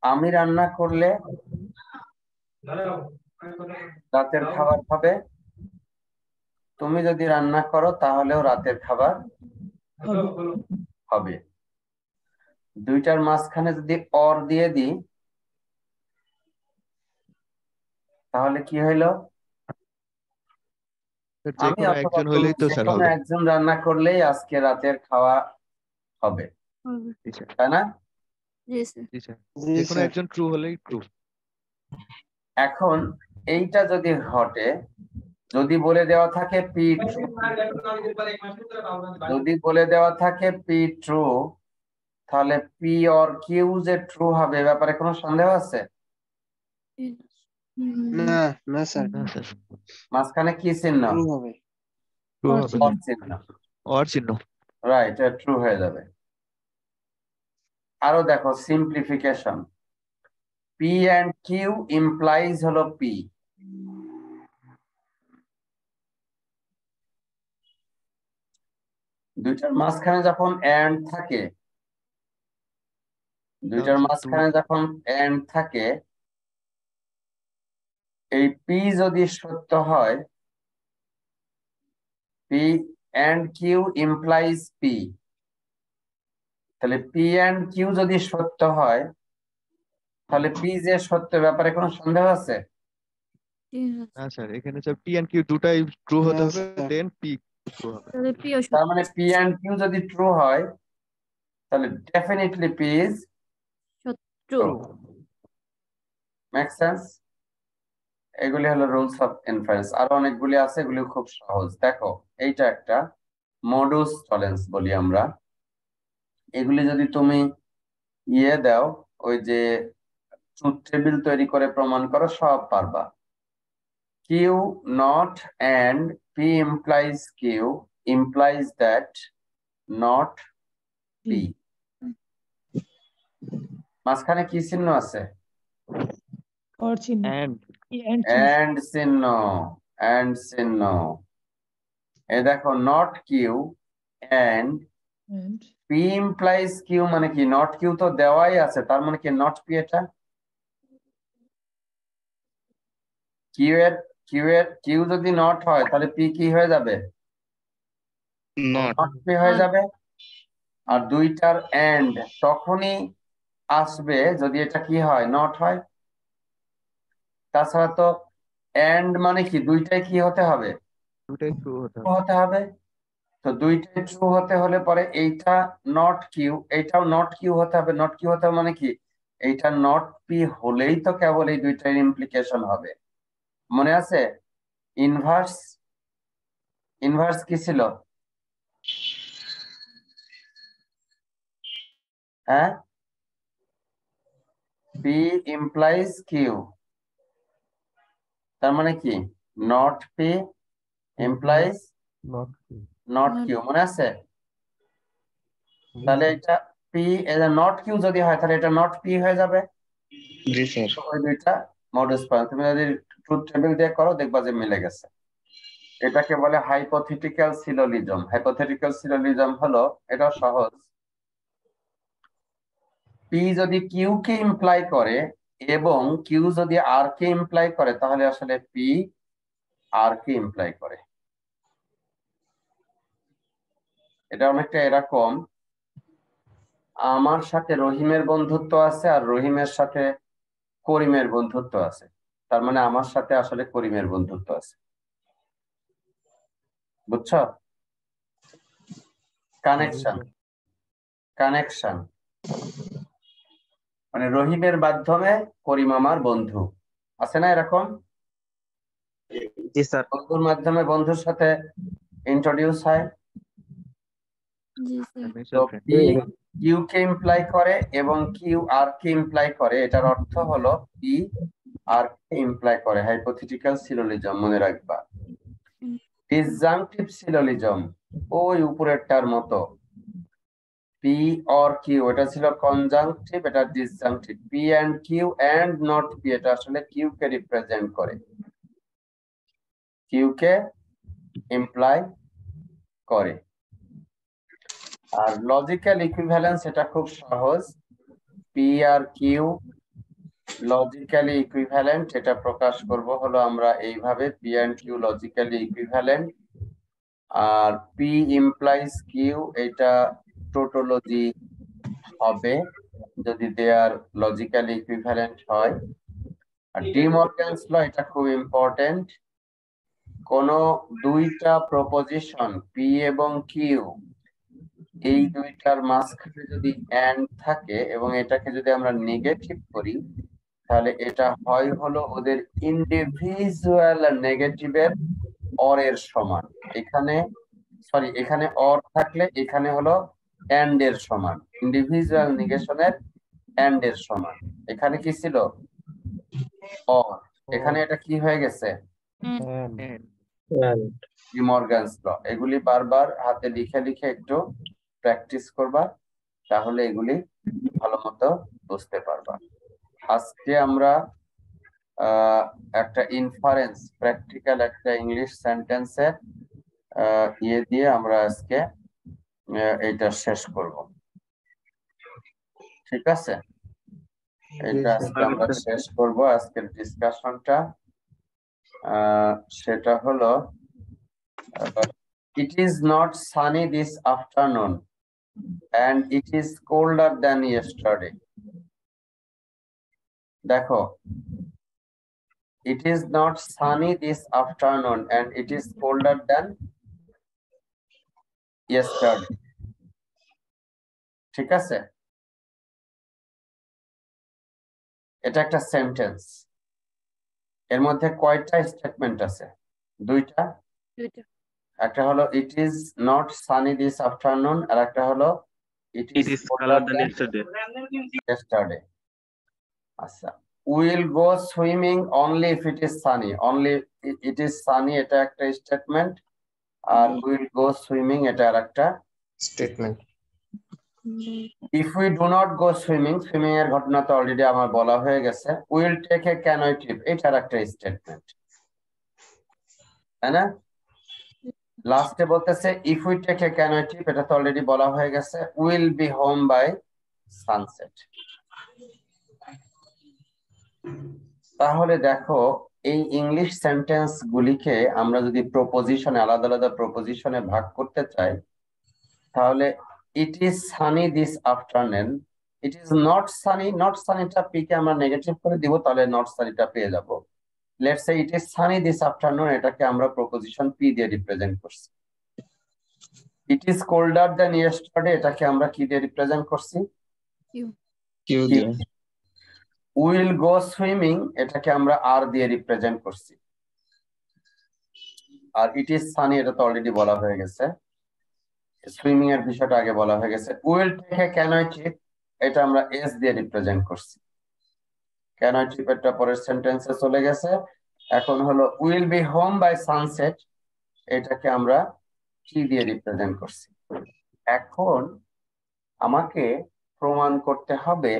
আমি রান্না করলে রাতের খাবার হবে, তুমি যদি রান্না করো তাহলেও রাতের খাবার হবে। দুইটার মাঝখানে যদি অর দিয়ে দিই তাহলে কি হইলো? যে আমি কোনো অথবা একজন তুমি হলেই তো যে স্যার কোনো হবে। একজন রান্না করলেই আজকে রাতের খাওয়া হবে, জি স্যার। তাই না? জি স্যার। জি স্যার। জি যে কোনো স্যার। একজন ট্রু হলেই ট্রু। এখন এইটা যদি ঘটে যদি বলে দেওয়া থাকে পি যদি বলে দেওয়া থাকে পি ট্রু, তাহলে পি অর কিউ যে ট্রু হবে এ ব্যাপারে কোনো সন্দেহ আছে? না না স্যার না স্যার, মাঝখানে কি চিহ্ন? ট্রু হবে ট্রু Or হবে চিহ্ন। অর চিহ্ন। অর চিহ্ন। রাইট, এটা ট্রু হয়ে যাবে। আরো দেখো simplification, P and Q implies হলো পি। দুইটার মাঝখানে যখন অ্যান্ড থাকে, দুইটার মাঝখানে যখন অ্যান্ড থাকে, এই পি যদি সত্য হয়, P and Q implies P, তাহলে পি অ্যান্ড কিউ যদি সত্য হয়, তাহলে পি যে সত্য ব্যাপারে কোনো সন্দেহ আছে? না স্যার, এখানে স্যার পি এন্ড কিউ দুটাই ট্রু হতে না, হবে, স্যার। দেন পি ট্রু হবে। তাহলে P ও তার মানে পি অ্যান্ড কিউ যদি ট্রু হয়, তাহলে definitely P is true. True. Make sense? এগুলি হলো রুলস অফ ইনফারেন্স। আরো অনেকগুলি আছে, এগুলি খুব সহজ। দেখো, এইটা একটা মডুস টলেন্স বলি আমরা। এগুলি যদি তুমি দাও, ওই যে ট্রুথ টেবিল তৈরি করে প্রমাণ করো, সব পারবা। Q not and P implies Q implies that not P. মাঝখানে কি চিহ্ন আছে? or চিহ্ন এন্ড and চিহ্ন অ্যান্ড চিহ্ন, অ্যান্ড চিহ্ন। এই দেখো, not Q and and P implies Q মানে কি? নট কিউ তো দেওয়াই আছে, তার মানে কি নট পি? এটা কিউ যদি নট হয়, তাহলে পি কি হয়ে যাবে? নট নট পি হয়ে যাবে। আর দুইটার এন্ড তখনই আসবে যদি এটা কি হয়? নট হয়। তাছাড়া তো এন্ড মানে কি? দুইটাই কি হতে হবে? দুটাই ট্রু হতে ট্রু হবে। হতে হবে। তো দুইটাই ট্রু হতে হলে পরে এইটা নট কিউ, এইটাও নট কিউ হতে হবে। নট কিউ হতে হবে মানে কি? এইটা নট পি হলেই তো কেবল এই দুইটার ইমপ্লিকেশন হবে। মনে আছে ইনভার্স? ইনভার্স কি ছিল? হ্যাঁ, পি ইমপ্লাইজ কিউ, তার মানে কি? Not P implies not true. Not Q. মনে আছে? তাহলে এটা পি নট কিউ যদি হয়, তাহলে এটা নট পি হয়ে যাবে। জি স্যার। তো ওই দুইটা মডুস পয়েন্ট তুমি যদি ট্রুথ টেবিল দিয়ে করো, দেখবা যে মিলে গেছে। এটাকে বলে হাইপোথেটিক্যাল সিলোজিজম। হাইপোথেটিক্যাল সিলোজিজম হলো, এটা সহজ। পি যদি কিউ কে ইমপ্লাই করে এবং কিউ যদি আর কে ইমপ্লাই করে, তাহলে আসলে পি আর কে ইমপ্লাই করে। এটা অনেকটা এরকম, আমার সাথে রহিমের বন্ধুত্ব আছে আর রহিমের সাথে করিমের বন্ধুত্ব আছে, তার মানে আমার সাথে আসলে করিমের বন্ধুত্ব আছে। বুঝছো? কানেকশন, কানেকশন মানে রহিমের মাধ্যমে করিম আমার বন্ধু, আছে না এরকম? জি স্যার। বন্ধুর মাধ্যমে বন্ধুর সাথে ইন্ট্রোডিউস হয়। জি স্যার। তো পি কিউ কে ইমপ্লাই করে এবং কিউ আর কে ইমপ্লাই করে, এটার অর্থ হলো পি আর কে ইমপ্লাই করে। হাইপোথেটিক্যাল সিলোজিজম মনে রাখবা। ডিসজাংটিভ সিলোজিজম ওই উপরেরটার মতো, পি অর কিউ এটা ছিল কনজাংটিভ, এটা disjunctive. P and Q and not P, এটা আসলে কিউ কে রিপ্রেজেন্ট করে, কিউ কে ইমপ্লাই করে। আর লজিক্যাল ইকুইভ্যালেন্স এটা খুব সহজ, পি আর কিউ লজিক্যালি ইকুইভ্যালেন্ট। এটা প্রকাশ করব হলো আমরা এইভাবে, P and Q logically equivalent. আর পি ইমপ্লাইজ কিউ, এটা টোটোলজি হবে যদি দে আর লজিক্যালি ইকুইভ্যালেন্ট হয়। আর ডি মর্গ্যানস ল, এটা খুব ইম্পর্টেন্ট। কোন দুইটা প্রপোজিশন পি এবং কিউ, এই দুইটার মাঝখানে যদি এন্ড থাকে এবং এটাকে যদি আমরা নেগেটিভ করি, তাহলে এটা হয় হলো ওদের ইন্ডিভিজুয়াল নেগেটিভের অর এর সমান। এখানে সরি, এখানে অর থাকলে এখানে হলো এন্ড এর সমান, ইন্ডিভিজুয়াল নেগেশনের এন্ড এর সমান। এখানে কি ছিল? অর। এখানে এটা কি হয়ে গেছে? And ডি মর্গানস ল। এগুলি বারবার হাতে লিখে লিখে একটু প্র্যাকটিস করবা, তাহলে এগুলি ভালো মতো বুঝতে পারবা। আজকে আমরা একটা ইনফারেন্স প্র্যাকটিক্যাল একটা ইংলিশ সেন্টেন্সের ইয়ে দিয়ে আমরা আজকে এটা শেষ করব। ঠিক আছে, এটা আজকে আমরা শেষ করব। আজকের ডিসকাশনটা সেটা হলো it is not sunny this afternoon and it is colder than yesterday. দেখো, it is not sunny this afternoon and it is colder than yesterday. ঠিক আছে, এটা একটা সেন্টেন্স। এর মধ্যে কয়টা স্টেটমেন্ট আছে? দুইটা। একটা হলো it is not sunny this afternoon, আর একটা হলো it is colder than yesterday. আচ্ছা, will go swimming only if it is sunny. Only it is sunny এটা একটা স্টেটমেন্ট, আর will go swimming এটা আরেকটা Statement. if we do not go swimming, swimming এর ঘটনা তো অলরেডি আমার বলা হয়ে গেছে। will take a canoe trip এটা আরেকটা স্টেটমেন্ট, তাই না? লাস্টে বলতেছে if we take a canoe trip, এটা তো অলরেডি বলা হয়ে গেছে। will be home by sunset। তাহলে দেখো, এই ইংলিশ সেন্টেন্স গুলিকে আমরা যদি প্রপোজিশনে আলাদা আলাদা প্রপোজিশনে ভাগ করতে চাই, তাহলে it is sunny this afternoon, it is not sunny, not সানিটা পি কে আমরা নেগেটিভ করে দিব, তাহলে নট সানিটা পেয়ে যাব। Let's say it is sunny this afternoon, এটাকে আমরা প্রপোজিশন পি দিয়ে রিপ্রেজেন্ট করছি। It is colder than yesterday, এটাকে আমরা কি দিয়ে রিপ্রেজেন্ট করছি? Q দিয়ে। উইল গো সুইমিং, এটাকে আমরা আর দিয়ে রিপ্রেজেন্ট করছি। আর ইট ইজ সানি এটা তো অলরেডি বলা হয়ে গেছে, সুইমিং এর বিষয়টা আগে বলা হয়ে গেছে। Will take a canoe trip, এটা আমরা এস দিয়ে রিপ্রেজেন্ট করছি। ক্যানোয় ট্রিপ এটা পরের সেন্টেন্সে চলে গেছে। এখন হলো will be home by sunset, এটাকে আমরা কি দিয়ে রিপ্রেজেন্ট করছি। এখন আমাকে প্রমাণ করতে হবে,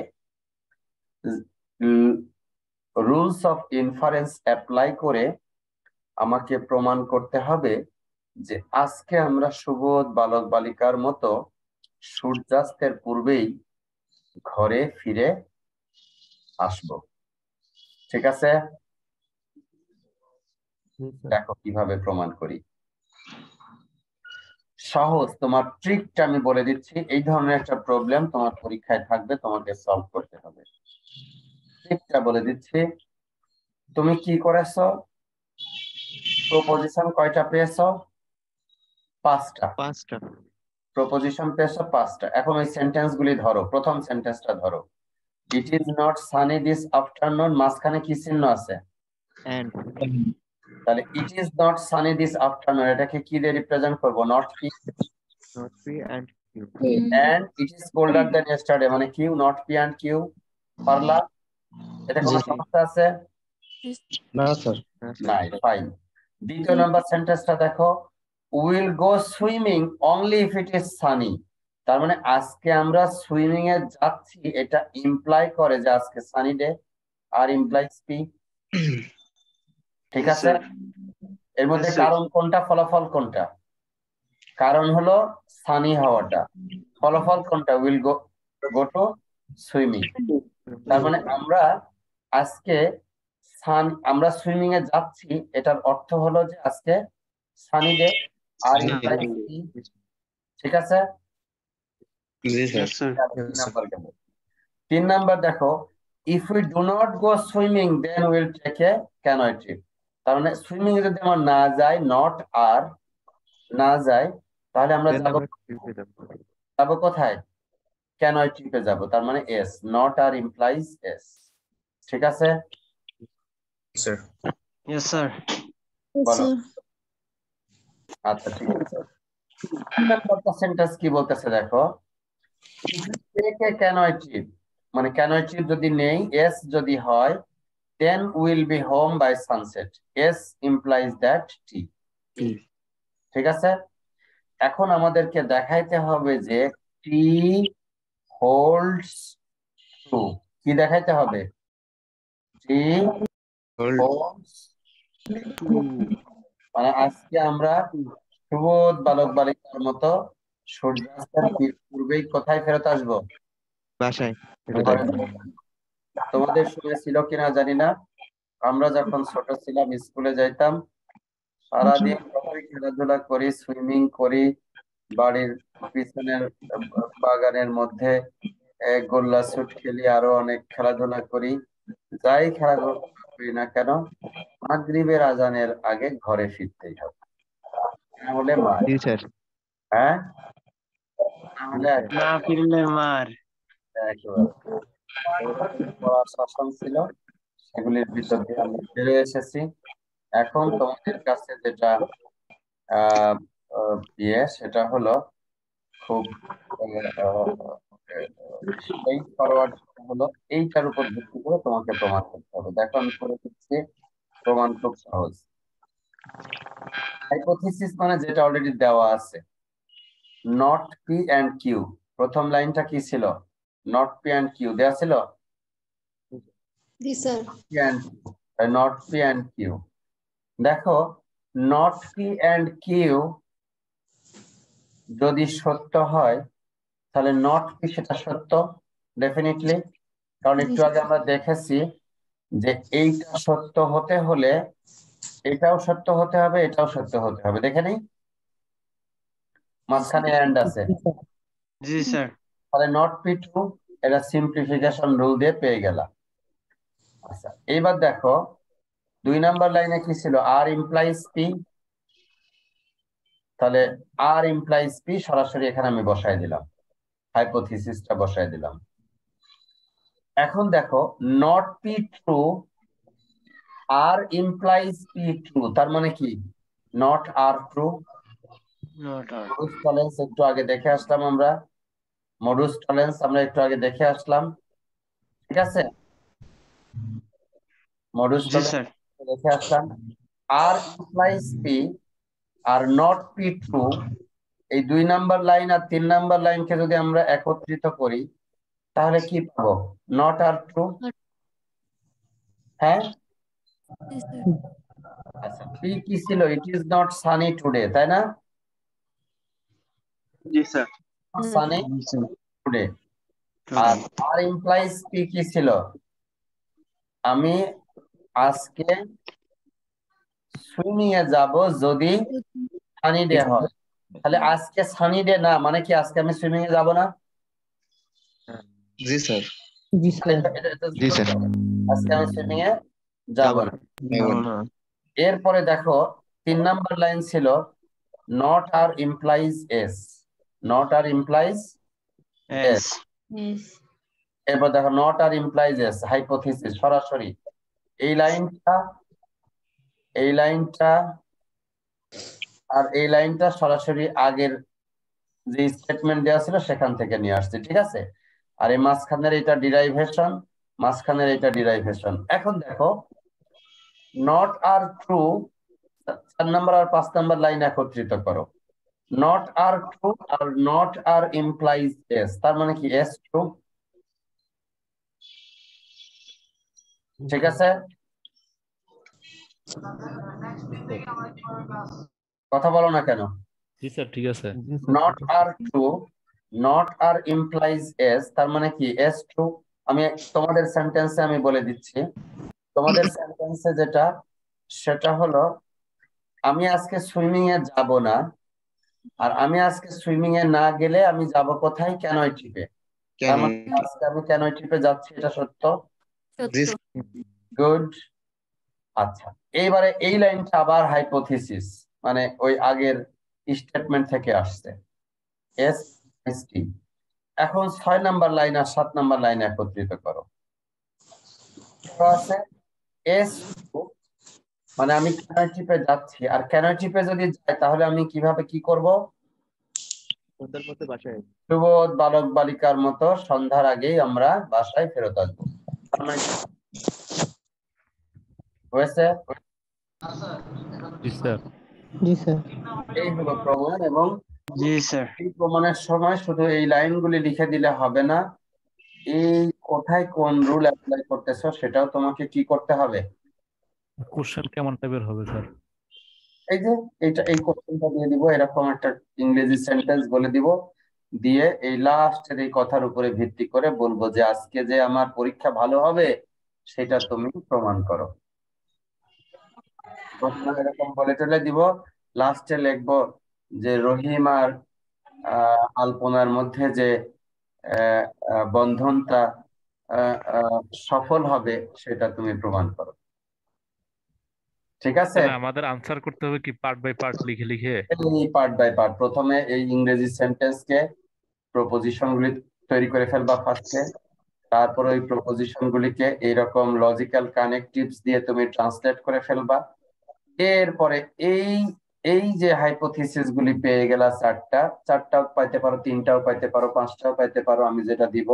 রুলস অফ ইনফারেন্স অ্যাপ্লাই করে আমাকে প্রমাণ করতে হবে যে আজকে আমরা সুবোধ বালক বালিকার মতো সূর্যাস্তের পূর্বেই ঘরে ফিরে আসব। ঠিক আছে, দেখো কিভাবে প্রমাণ করি। সহজ, তোমার ট্রিকটা আমি বলে দিচ্ছি। এই ধরনের একটা প্রবলেম তোমার পরীক্ষায় থাকবে, তোমাকে সলভ করতে হবে। ট্রিকটা বলে দিচ্ছি। তুমি কি করেছো? প্রপোজিশন কয়টা পেয়েছো? 5টা। প্রপোজিশন পেয়েছো 5টা। এখন ওই সেন্টেন্স গুলি ধরো। প্রথম সেন্টেন্সটা ধরো, it is not sunny this afternoon, মাঝখানে কি চিহ্ন আছে? and তাহলে it is not sunny this afternoon, এটাকে কি দিয়ে রিপ্রেজেন্ট করবো? Not P. not P and Q. And it is colder than yesterday, মানে Q, not P and Q. পারলা? এটা কোনো সমস্যা আছে? না স্যার। নাই, ফাইন। দ্বিতীয় নাম্বার সেন্টেন্সটা দেখো, will go swimming only if it is Sunny. তার মানে আজকে আমরা সুইমিং এ যাচ্ছি, এটা ইমপ্লাই করে যে আজকে সানি ডে, আর ইমপ্লাইজ পি। ঠিক আছে, এর মধ্যে কারণ কোনটা, ফলাফল কোনটা? কারণ হলো সানি হওয়াটা, ফলাফল কোনটা? Will go to swimming. তার মানে আমরা আজকে আমরা সুইমিং এ যাচ্ছি, এটার অর্থ হলো যে আজকে সানি ডে, আর ইমপ্লাইজ পি। ঠিক আছে, জি স্যার। 3 নাম্বার দেখো, if we do not go swimming then will take a canoe trip. তার মানে সুইমিং এ যদি আমরা না যাই, নট আর না যাই, তাহলে আমরা Then যাবো যাবো কোথায়? ক্যানোয় ট্রিপে যাব। তার মানে S, not R implies S. ঠিক আছে স্যার। Yes, sir. বলো। আচ্ছা ঠিক আছে। 3 নাম্বারটা সেন্টেন্স কি বলতেছে দেখো, ক্যানয় ট্রিপ, মানে ক্যানয় ট্রিপ যদি নেই, এস যদি হয়, then will be home by sunset. S implies that T. ঠিক আছে, এখন আমাদেরকে দেখাইতে হবে যে T holds true। কি দেখাইতে হবে? T holds মানে আজকে আমরা সুবোধ বালক বালিকার মতো সূর্যাস্তের পূর্বেই কোথায় ফেরত আসবো? বাসায় ফেরত ঘরে। আসবো। তোমাদের সময় ছিল কিনা জানি না, আমরা যখন ছোট ছিলাম স্কুলে যাইতাম, সারাদিন কতই খেলাধুলা করি, সুইমিং করি, বাড়ির পিছনের বাগানের মধ্যে গোল্লা শুট খেলি, আরো অনেক খেলাধুলা করি। যাই খেলাধুলা করি না কেন, মাগরিবের আজানের আগে ঘরে ফিরতেই হবে, তাহলে মার। জি স্যার। হ্যাঁ, তাহলে না ফিরলে মার। একেবারে পড়ার শাসন ছিল, সেগুলির ভিতর দিয়ে আমরা বেরিয়ে এসেছি। এখন তোমাদের কাছে যেটা সেটা হলো খুব ফরওয়ার্ড হলো, এইটার উপর ভিত্তি করে তোমাকে প্রমাণ করতে হবে। দেখো আমি করে দিচ্ছি, প্রমাণ খুব সহজ। হাইপোথিসিস মানে যেটা অলরেডি দেওয়া আছে, নট পি এন্ড কিউ। প্রথম লাইনটা কি ছিল? নট পি এন্ড কিউ দেওয়া ছিল, জি sir. Not P and Q. দেখো নট পি এন্ড কিউ যদি সত্য হয়, তাহলে নট পি সেটা সত্য ডেফিনেটলি, কারণ একটু আগে আমরা দেখেছি যে এইটা সত্য হতে হলে এটাও সত্য হতে হবে, এটাও সত্য হতে হবে। দেখে নেই, মাঝখানে এন্ড আছে। জি স্যার। তাহলে নট পি ট্রু, এটা সিম্পলিফিকেশন রুল দিয়ে পেয়ে গেলাম। আচ্ছা এইবার দেখো 2 নাম্বার লাইনে কি ছিল? আর ইমপ্লাইজ পি, তাহলে আর ইমপ্লাইজ পি সরাসরি এখানে আমি বসাই দিলাম, হাইপোথিসিসটা বসাই দিলাম। এখন দেখো not P true, R implies P true, তার মানে কি? Not R true. Modus tollens একটু আগে দেখে আসলাম আমরা, মডুস টলেন্স আমরা একটু আগে দেখে আসলাম, ঠিক আছে? মডুস টলেন্স দেখে আসলাম। আর ইমপ্লাইজ পি আর নট পি ট্রু, এই 2 নাম্বার লাইন আর 3 নাম্বার লাইনকে যদি আমরা একত্রিত করি, তাহলে কি পাবো? Not R true. হ্যাঁ, আচ্ছা পি কি ছিল? It is not sunny today, তাই না? জি স্যার। Sunny today. আর আর ইমপ্লাইজ পি কি ছিল? আমি আজকে সুইমিং এ যাব যদি সানি ডে হয়। তাহলে আজকে সানি ডে না, মানে কি আজকে আমি সুইমিং এ যাব না? জি স্যার। জি স্যার। জি স্যার। আজকে আমি সুইমিং এ যাব না। এরপরে দেখো 3 নাম্বার লাইন ছিল not R implies S, not R implies S. এরপর দেখো not R implies S, hypothesis সরাসরি এই লাইনটা, এই লাইনটা আর এই লাইনটা সরাসরি আগের যে স্টেটমেন্ট দেওয়া ছিল সেখান থেকে নিয়ে আসছে, ঠিক আছে? আর এই মাঝখানের এটা ডিরাইভেশন, মাঝখানের এটা ডিরাইভেশন। এখন দেখো নট আর ট্রু, 4 নাম্বার আর 5 নাম্বার লাইন একত্রিত করো। নট আর ট্রু আর নট আর ইমপ্লাইজ এস, তার মানে কি এস ট্রু, ঠিক আছে? কথা বলো না কেন? জি স্যার ঠিক আছে। Not R true, not R implies S, তার মানে কি এস ট্রু। আমি তোমাদের সেন্টেন্সে আমি বলে দিচ্ছি, তোমাদের সেন্টেন্সে যেটা, সেটা হলো আমি আজকে সুইমিং এ যাব না, আর আমি আজকে সুইমিং এ না গেলে আমি যাব কোথায়? ক্যানয় ট্রিপে। তার মানে আজকে আমি ক্যানয় ট্রিপে যাচ্ছি, এটা সত্য। গুড। আচ্ছা এইবারে এই লাইনটা আবার হাইপোথিসিস, মানে ওই আগের স্টেটমেন্ট থেকে আসছে, এস এস টি। এখন 6 নাম্বার লাইন আর 7 নাম্বার লাইন একত্রিত করো। আছে এস মানে আমি ক্যানয় টিপে যাচ্ছি, আর ক্যানয় টিপে যদি যাই তাহলে আমি কিভাবে কি করব? সন্ধ্যার মধ্যে বাসায় আসবো। সুবোধ বালক বালিকার মতো সন্ধ্যার আগেই আমরা বাসায় ফেরত আসবো। তার মানে হয়েছে? জি স্যার। জি স্যার। এই হলো প্রমাণ, এবং জি স্যার। এই প্রমাণের সময় শুধু এই লাইনগুলি লিখে দিলে হবে না, এই কোথায় কোন রুল অ্যাপ্লাই করতেছো সেটাও তোমাকে কি করতে হবে। কোশ্চেন কেমন টাইপের হবে স্যার? এই যে এই কোশ্চেনটা দিয়ে দিব, এরকম একটা ইংরেজি সেন্টেন্স বলে দিব, দিয়ে এই লাস্টের এই কথার উপরে ভিত্তি করে বলবো যে আজকে যে আমার পরীক্ষা ভালো হবে সেটা তুমি প্রমাণ করো। প্রথমে এরকম বলে টলে দিব, লাস্টে লিখবো যে রহিম আর আলপনার মধ্যে যে বন্ধনটা আহ, আহ, সফল হবে সেটা তুমি প্রমাণ করো। ঠিক আছে? তাহলে আমাদের আনসার করতে হবে কি পার্ট বাই পার্ট লিখে লিখে? এই পার্ট বাই পার্ট প্রথমে এই ইংরেজি সেন্টেন্সকে প্রপোজিশন গুলি তৈরি করে ফেলবা ফার্স্টে, তারপর ওই প্রপোজিশন গুলিকে এইরকম লজিক্যাল কানেকটিভস দিয়ে তুমি ট্রান্সলেট করে ফেলবা। এরপরে এই এই যে হাইপোথিসিস গুলি পেয়ে গেলা, চারটাও পাইতে পারো, তিনটাও পাইতে পারো, পাঁচটাও পাইতে পারো, আমি যেটা দিব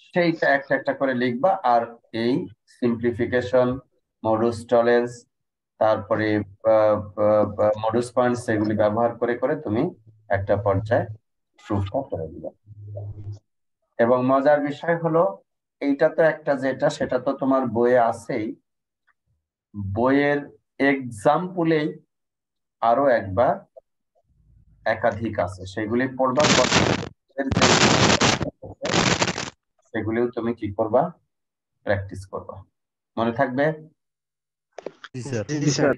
সেইটা একটা একটা করে লিখবা। আর এই সিম্পলিফিকেশন, মডুস টলেন্স, তারপরে মডুস পয়েন্টস, এগুলি ব্যবহার করে করে তুমি একটা পর্যায়ে প্রুফটা করে দিবা। এবং মজার বিষয় হলো এইটা তো একটা, যেটা সেটা তো তোমার বইয়ে আছেই, বইয়ের এক্সাম্পলেই আরো একবার একাধিক আছে, সেগুলি পড়বা। সেগুলিও তুমি কি করবা? প্র্যাকটিস করবা। মনে থাকবে? জি স্যার। জি স্যার।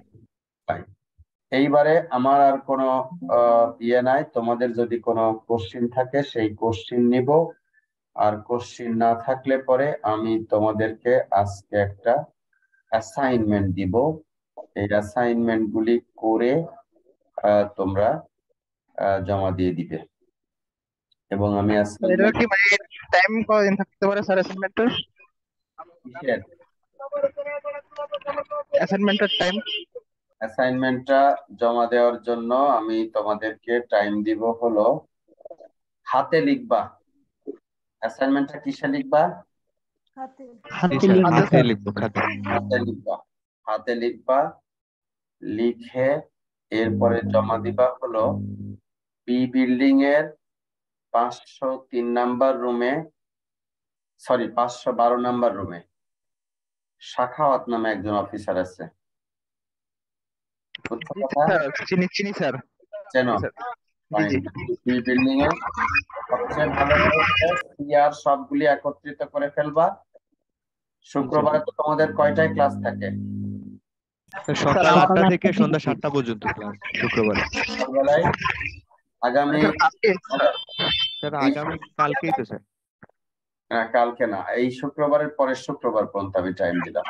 এইবারে আমার আর কোনো ইয়ে নাই, তোমাদের যদি কোনো কোশ্চিন থাকে সেই কোশ্চিন নিব, আর কোশ্চিন না থাকলে পরে আমি তোমাদেরকে আজকে একটা অ্যাসাইনমেন্ট দিব। এই অ্যাসাইনমেন্ট গুলি করে তোমরা জমা দিয়ে দিবে। এবং আমি এটা কি মানে টাইম কতদিন থাকতে পারে স্যার অ্যাসাইনমেন্টের? অ্যাসাইনমেন্টের টাইম? অ্যাসাইনমেন্টটা জমা দেওয়ার জন্য আমি তোমাদেরকে টাইম দিব হলো, হাতে লিখবা। অ্যাসাইনমেন্টটা কিসে লিখবা? হাতে। জি স্যার, হাতে লিখবো, খাতে। হাতে লিখবা। হাতে লিখবা, লিখে এরপরে জমা দিবা হলো বি বিল্ডিং এর 503 নাম্বার রুমে, সরি 512 নাম্বার রুমে শাখাওয়াত নামে একজন অফিসার আছে। বুঝছো কথা? চিনি স্যার। চেন? বি বিল্ডিং এ সবচেয়ে ভালো হচ্ছে সিআর সবগুলি একত্রিত করে ফেলবা। শুক্রবারে তো তোমাদের কয়টায় ক্লাস থাকে? সকাল 8টা থেকে সন্ধ্যা 7টা পর্যন্ত ক্লাস শুক্রবারে। সকালবেলায় আগামী স্যার আগামী কালকেই তো স্যার। কালকে না, এই শুক্রবারের পরের শুক্রবার পর্যন্ত আমি টাইম দিলাম।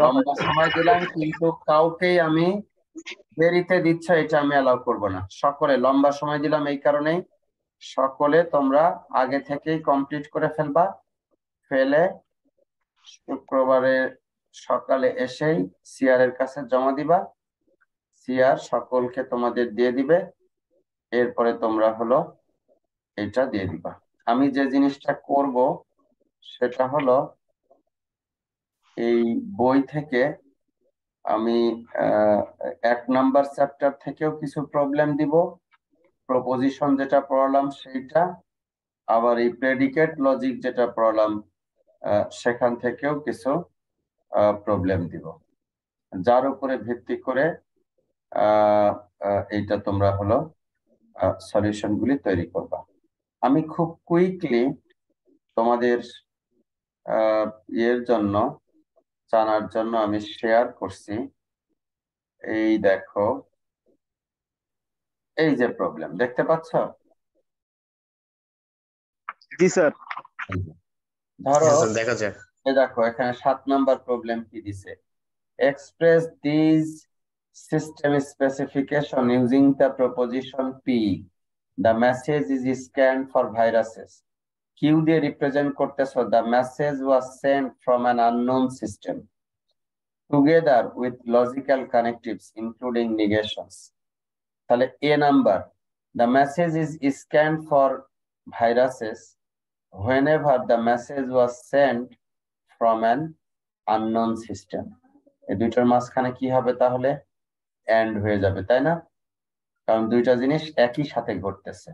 লম্বা সময় দিলাম, কিন্তু কাউকেই আমি দেরিতে দিচ্ছ এটা আমি অ্যালাউ করবো না। সকলে লম্বা সময় দিলাম এই কারণেই, সকলে তোমরা আগে থেকেই কমপ্লিট করে ফেলবা, ফেলে শুক্রবারে সকালে এসেই সিআর এর কাছে জমা দিবা। সিআর সকলকে তোমাদের দিয়ে দিবে, এরপরে তোমরা হলো এটা দিয়ে দিবা। আমি যে জিনিসটা করব সেটা হলো এই বই থেকে আমি 1 নাম্বার চ্যাপ্টার থেকেও কিছু প্রবলেম দিব, প্রপোজিশন যেটা পড়ালাম সেইটা, আবার এই প্রেডিকেট লজিক যেটা পড়ালাম সেখান থেকেও কিছু প্রবলেম দিব, যার উপরে ভিত্তি করে এইটা তোমরা হলো সলিউশন গুলি তৈরি করবা। আমি খুব কুইকলি তোমাদের এর জন্য জানার জন্য আমি শেয়ার করছি। এই দেখো, এই যে প্রবলেম দেখতে পাচ্ছ? জি স্যার। ধরো দেখা যাক। এই দেখো এখানে 7 নাম্বার প্রবলেম কি দিছে, express this system specification using the proposition P, the message is scanned for viruses. Q দিয়ে রিপ্রেজেন্ট করতেছো the message was sent from an unknown system together with logical connectives including negations. তাহলে a number, the message is scanned for viruses whenever the message was sent from an unknown system। এই দুইটার মাঝখানে কি হবে তাহলে? এন্ড হয়ে যাবে, তাই না? কারণ দুইটা জিনিস একই সাথে ঘটতেছে।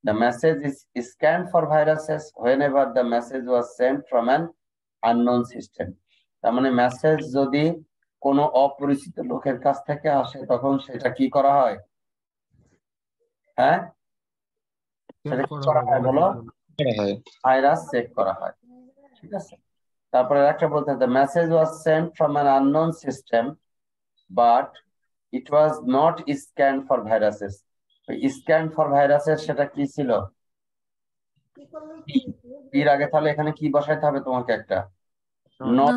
The message is scanned for viruses whenever the message was sent from an unknown system। তার মানে মেসেজ যদি কোনো অপরিচিত লোকের কাছ থেকে আসে তখন সেটা কি করা হয়? হ্যাঁ, সেটা কি করা হয় বলো? ভাইরাস চেক করা হয়, ঠিক আছে। তারপরে একটা বলতে the message was sent from an unknown system but it was not scan for viruses. Scan for viruses সেটা কি ছিল? এর আগে তাহলে এখানে কি বসাইতে হবে তোমাকে? একটা নট।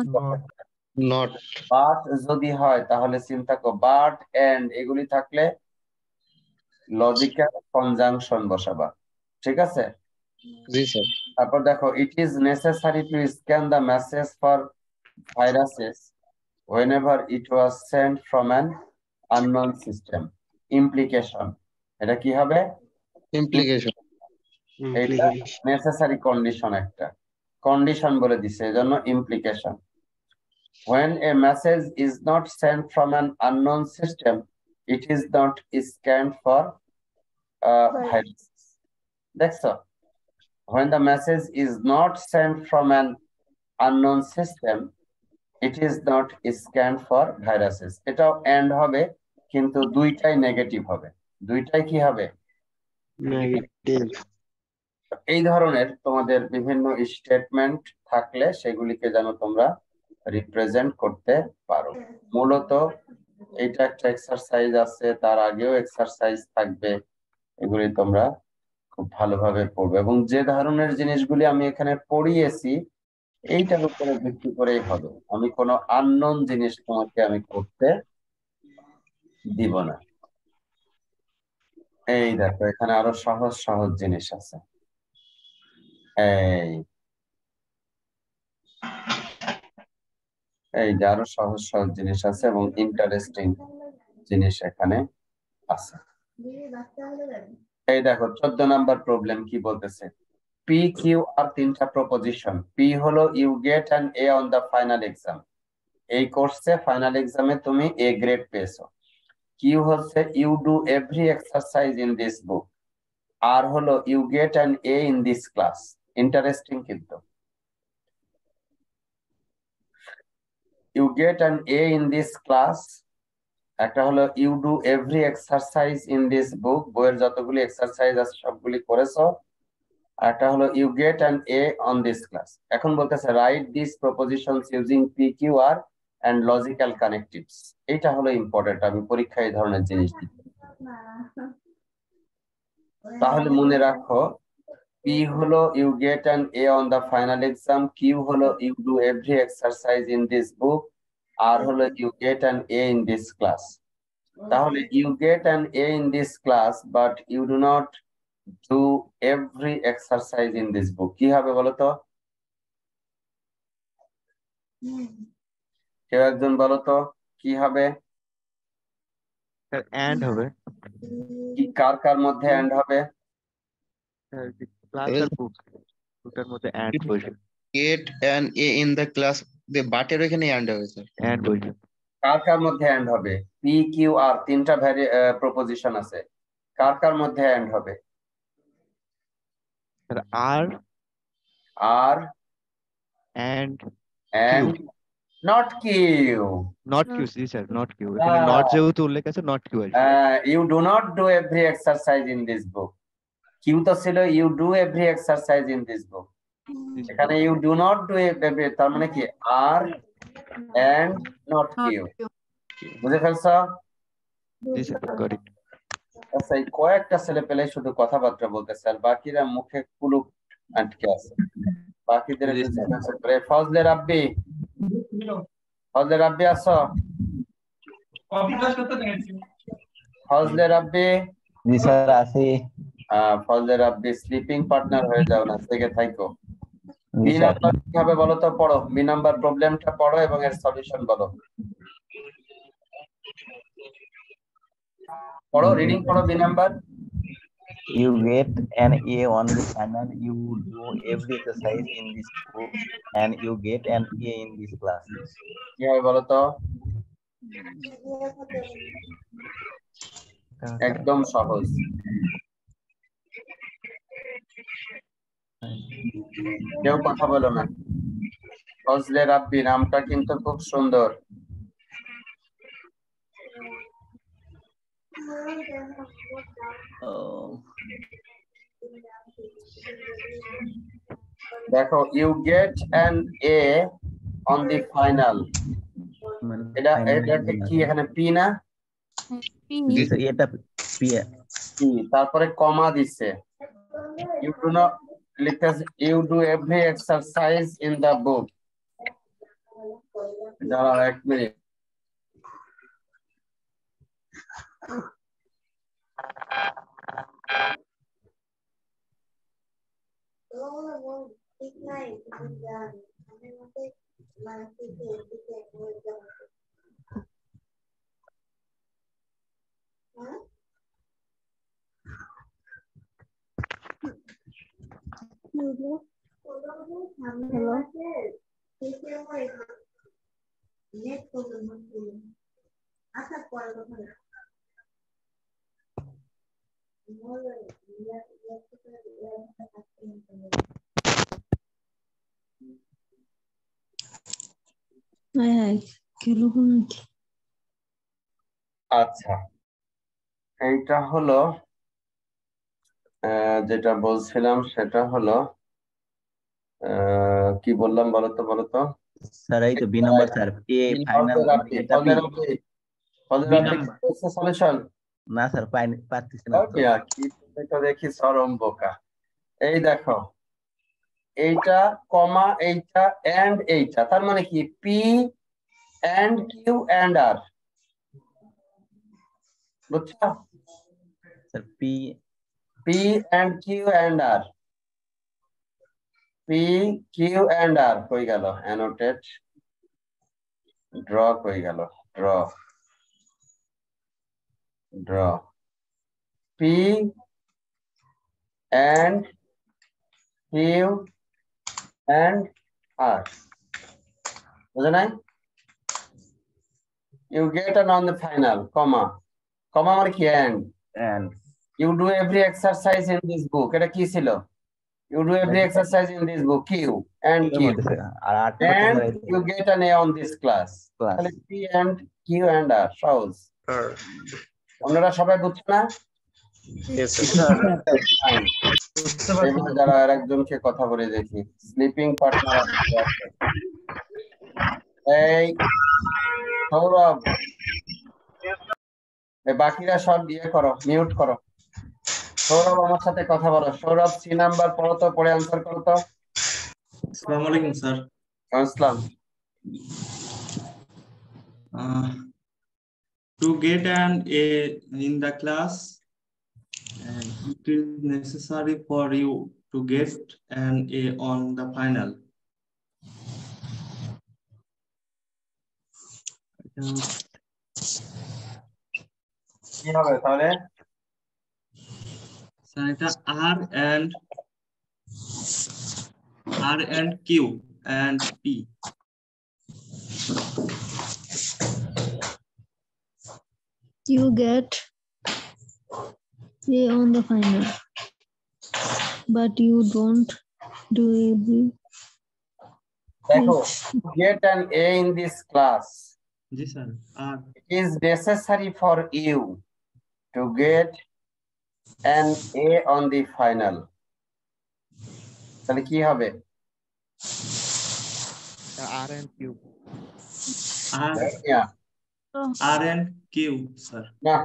নট। বাট যদি হয় তাহলে চিন্তা করো, বাট এন্ড এগুলি থাকলে লজিক্যাল কনজাংশন বসাবা, ঠিক আছে। জি স্যার। তারপর দেখো, it is necessary to scan the message for viruses whenever it was sent from an unknown system। Implication, এটা কি হবে? ইমপ্লিকেশন। এটা নেসেসারি কন্ডিশন, একটা কন্ডিশন বলে দিছে, এজন্য implication. when a message is not sent from an unknown system it is not scanned for viruses। দেখছো, when the message is not sent from an unknown system it is not scanned for viruses। এটাও এন্ড হবে কিন্তু দুইটাই নেগেটিভ হবে, দুইটাই কি হবে? নেগেটিভ। এই ধরনের তোমাদের বিভিন্ন স্টেটমেন্ট থাকলে সেগুলিকে যেন তোমরা রিপ্রেজেন্ট করতে পারো। মূলত এইটা একটা এক্সারসাইজ আছে, তার আগেও এক্সারসাইজ থাকবে, এগুলি তোমরা খুব ভালোভাবে পড়বে এবং যে ধরনের জিনিসগুলি আমি এখানে পড়িয়েছি এইটার উপরে ভিত্তি করেই হবে। আমি কোনো আননোন জিনিস তোমাকে আমি করতে দিব না। এই দেখো, এখানে আরো সহজ সহজ জিনিস আছে। এই যে আরো সহজ সহজ জিনিস আছে এবং ইন্টারেস্টিং জিনিস এখানে আছে। এই দেখো 14 নাম্বার প্রবলেম কি বলতেছে? পি কিউ আর তিনটা প্রপোজিশন। পি হলো you get an A on the final exam, এই কোর্সে ফাইনাল এক্সামে তুমি এ গ্রেড পেয়েছো। কিউ হচ্ছে you do every exercise in this book. R হলো you get an A in this class. Interesting কিন্তু। You get an A in this class, একটা হলো you do every exercise in this book, বইয়ের যতগুলি এক্সারসাইজ আছে সবগুলি করেছো। একটা হলো you get an A on this class. এখন বলতেছে write this propositions using P Q R and logical connectives. এটা হলো ইম্পর্টেন্ট, আমি পরীক্ষায় এই ধরনের জিনিস দিই। তাহলে মনে রাখো, পি হলো you get an A on the final exam, Q হলো you do every exercise in this book, R হলো you get an A in this class. তাহলে you get an A in this class but you do not do every exercise in this book. কি হবে বলো তো? কেউ একজন বলো তো কি হবে? এন্ড হবে। কি কার কার মধ্যে এন্ড হবে? ক্লাস আর বুক দুটার মধ্যে এন্ড বসবে। Get an A in the class, বাটের ওখানে এন্ড হবে স্যার। এন্ড বসবে। কার কার মধ্যে এন্ড হবে? পি কিউ আর তিনটা প্রপোজিশন আছে, কার কার মধ্যে এন্ড হবে? আর R and and not Q. Not Q, জি স্যার, নট কিউ। এখানে নট যেহেতু উল্লেখ আছে, নট কিউ আসবে। You do not do every exercise in this book. Q তো ছিল you do every exercise in this book, এখানে you do not do every, তার মানে কি আর এন্ড নট কিউ। বুঝে ফেলছো? জি স্যার, গট ইট। আচ্ছা, এই কয়েকটা ছেলে পেলে শুধু কথাবার্তা বলতেছে আর বাকিরা মুখে কুলুপ আটকে আছে। বাকিদের একটু জিজ্ঞাসা করে। ফজলে রাব্বি, ফজলে রাব্বি আসো? ফজলে রাব্বি? জি স্যার আছি। ফজলে রাব্বি স্লিপিং পার্টনার হয়ে যাও না, থেকে থাইকো। জি বি স্যার। নাম্বার কিভাবে বলো তো, পড়ো বি নাম্বার প্রবলেমটা পড়ো এবং এর সলিউশন বলো। পড়ো, রিডিং পড়ো B number. You get an A on the final. You do every exercise in this book, and you get an A in this class. কিভাবে বলো তো? একদম সহজ। কেউ কথা বলো না। ফজলে রাব্বি নামটা কিন্তু খুব সুন্দর। দেখো, you get an A on the final. এটা কি এখানে পি না? জি স্যার, এটা P। পি, তারপরে কমা দিচ্ছে। ইউ ডু নট লিখতেছে you do every exercise in the book. দাঁড়াও 1 মিনিট। আচ্ছা, এইটা হলো যেটা বলছিলাম সেটা হলো কি বললাম বলতো বলতো? স্যার এই তো B number sir, A final মানে এটা P। সলিউশন না স্যার, পাচ্ছি না তো। কি এটা দেখি চরম বোকা। এই দেখো, এইটা কমা, এইটা এন্ড এইটা, তার মানে কি P and Q and R, বুঝছো? Sir P and Q and R, P Q and R কই গেল? অ্যানোটেট, ড্র কই গেল? Draw draw P and Q and R, বুঝে নাই? You get an on the final, comma মানে কি? and You do every exercise in this book. এটা কি ছিল? You do every exercise in this book, Q and Q, R and you get an A on this class. তাহলে P and Q and R সহজ। অন্যরা সবাই বুঝছো না? এবার যারা আরেকজনকে কথা বলে দেখি, স্লিপিং পার্টনার। এই সৌরভ, বাকিরা সব ইয়ে করো, মিউট করো। সৌরভ আমার সাথে কথা বলো। সৌরভ সি নাম্বার পড়ো তো, পড়ে আনসার করো তো। আসসালামু আলাইকুম স্যার। আসসালাম। To get an A in the class, and it is necessary for you to get an A on the final. কি হবে তাহলে? স্যার এটা R and Q and P. You get A on the final, but you don't do every. দেখো, get an A in this class. G sir, R. It is necessary for you to get an A on the final. তাহলে কি হবে? R and Q। R and Q sir. না,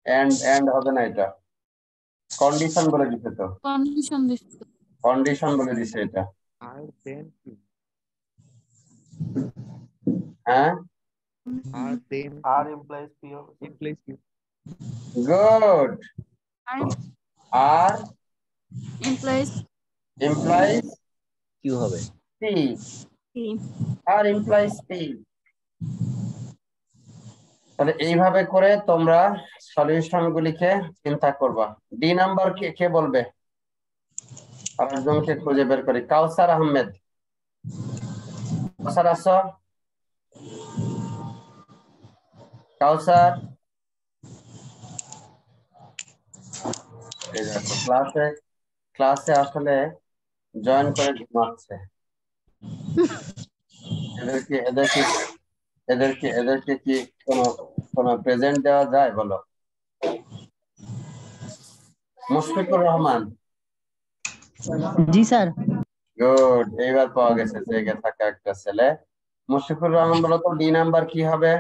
and হবে না, এটা কন্ডিশন বলে দিতে তো। কন্ডিশন বলে দিছে এটা। R then Q। হ্যাঁ, R then R implies P. implies Q। Good. আর implies ইমপ্লাইজ কিউ হবে P, P. R implies P. তাহলে এইভাবে করে তোমরা সলিউশন গুলিকে চিন্তা করবা। ডি নাম্বার কে কে বলবে? আরেকজনকে খুঁজে বের করি। কাউসার আহমেদ, কাউসার আসো। কাউসার, এই দেখো ক্লাসে আসলে জয়েন করে ঘুমাচ্ছে। এদেরকে কি কোনো প্রেজেন্ট দেওয়া যায় বলো? মুশফিকুর রহমান, জি স্যার। গুড, এইবার পাওয়া গেছে জেগে থাকা একটা ছেলে। মুশফিকুর রহমান বলো তো ডি নাম্বার কি হবে?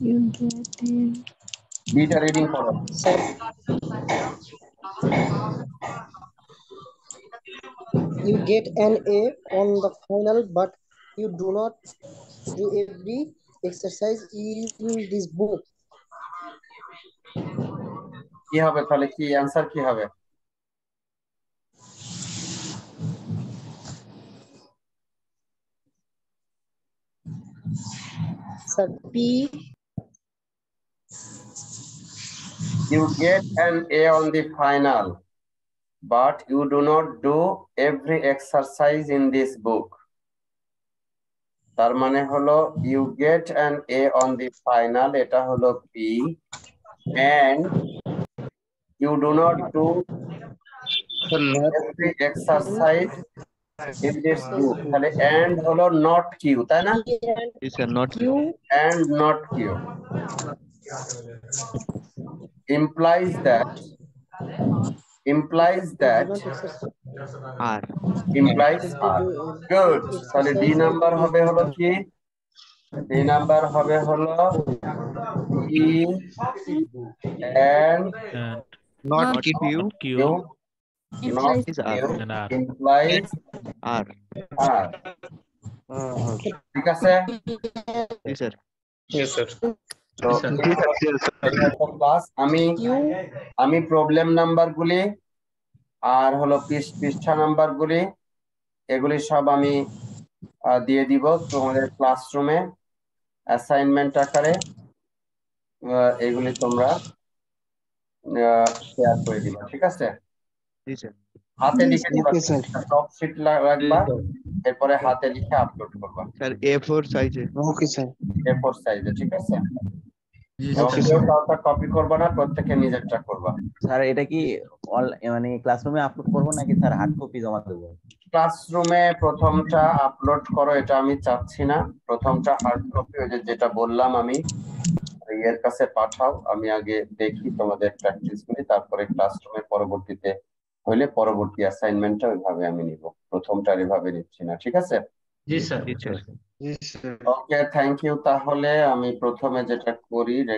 You get in. ডিটা রিডিং করো। You get an A on the final, but you do not do every exercise in this book. কি হবে তাহলে? কি অ্যান্সার কি হবে? Sir, P. You get an A on the final, but you do not do every exercise in this book. তার মানে হলো you get an A on the final, এটা হলো P, and you do not do every exercise in this book. তাহলে and হলো not Q, তাই না? জি sir, not Q. And not Q implies that R implies are. Good. তাহলে ডি নাম্বার হবে হলো কি? ডি নাম্বার হবে হলো E and not Not Q Q not implies is R Q and R. implies R are. ঠিক আছে? জি স্যার। তো ক্লাস আমি প্রবলেম নাম্বার গুলি আর হলো পৃষ্ঠা নাম্বার গুলি এগুলি সব আমি দিয়ে দিব তোমাদের ক্লাসরুমে অ্যাসাইনমেন্ট আকারে। এগুলি তোমরা শেয়ার করে দিবা, ঠিক আছে? জি স্যার। হাতে লিখে দিবা, Okay, sir. টপ শিট রাখবা, এরপরে হাতে লিখে আপলোড করবা স্যার A4 সাইজে। Okay, sir. A4 সাইজে, ঠিক আছে? এবং কেউ কাউটা কপি করবা না, প্রত্যেকে নিজেরটা করবা। স্যার এটা কি মানে ক্লাসরুমে আপলোড করবো নাকি স্যার হার্ড কপি জমা দেবো? ক্লাসরুমে প্রথমটা আপলোড করো, এটা আমি চাচ্ছি না। প্রথমটা হার্ড কপি, ওই যেটা বললাম আমি, এর কাছে পাঠাও। আমি আগে দেখি তোমাদের প্র্যাকটিস করি, তারপরে ক্লাসরুমে পরবর্তীতে হইলে পরবর্তী অ্যাসাইনমেন্টটা ওইভাবে আমি নিব। প্রথমটা এভাবে নিচ্ছি না, ঠিক আছে? জি স্যার। জি স্যার। Okay, thank you. তাহলে আমি প্রথমে যেটা করি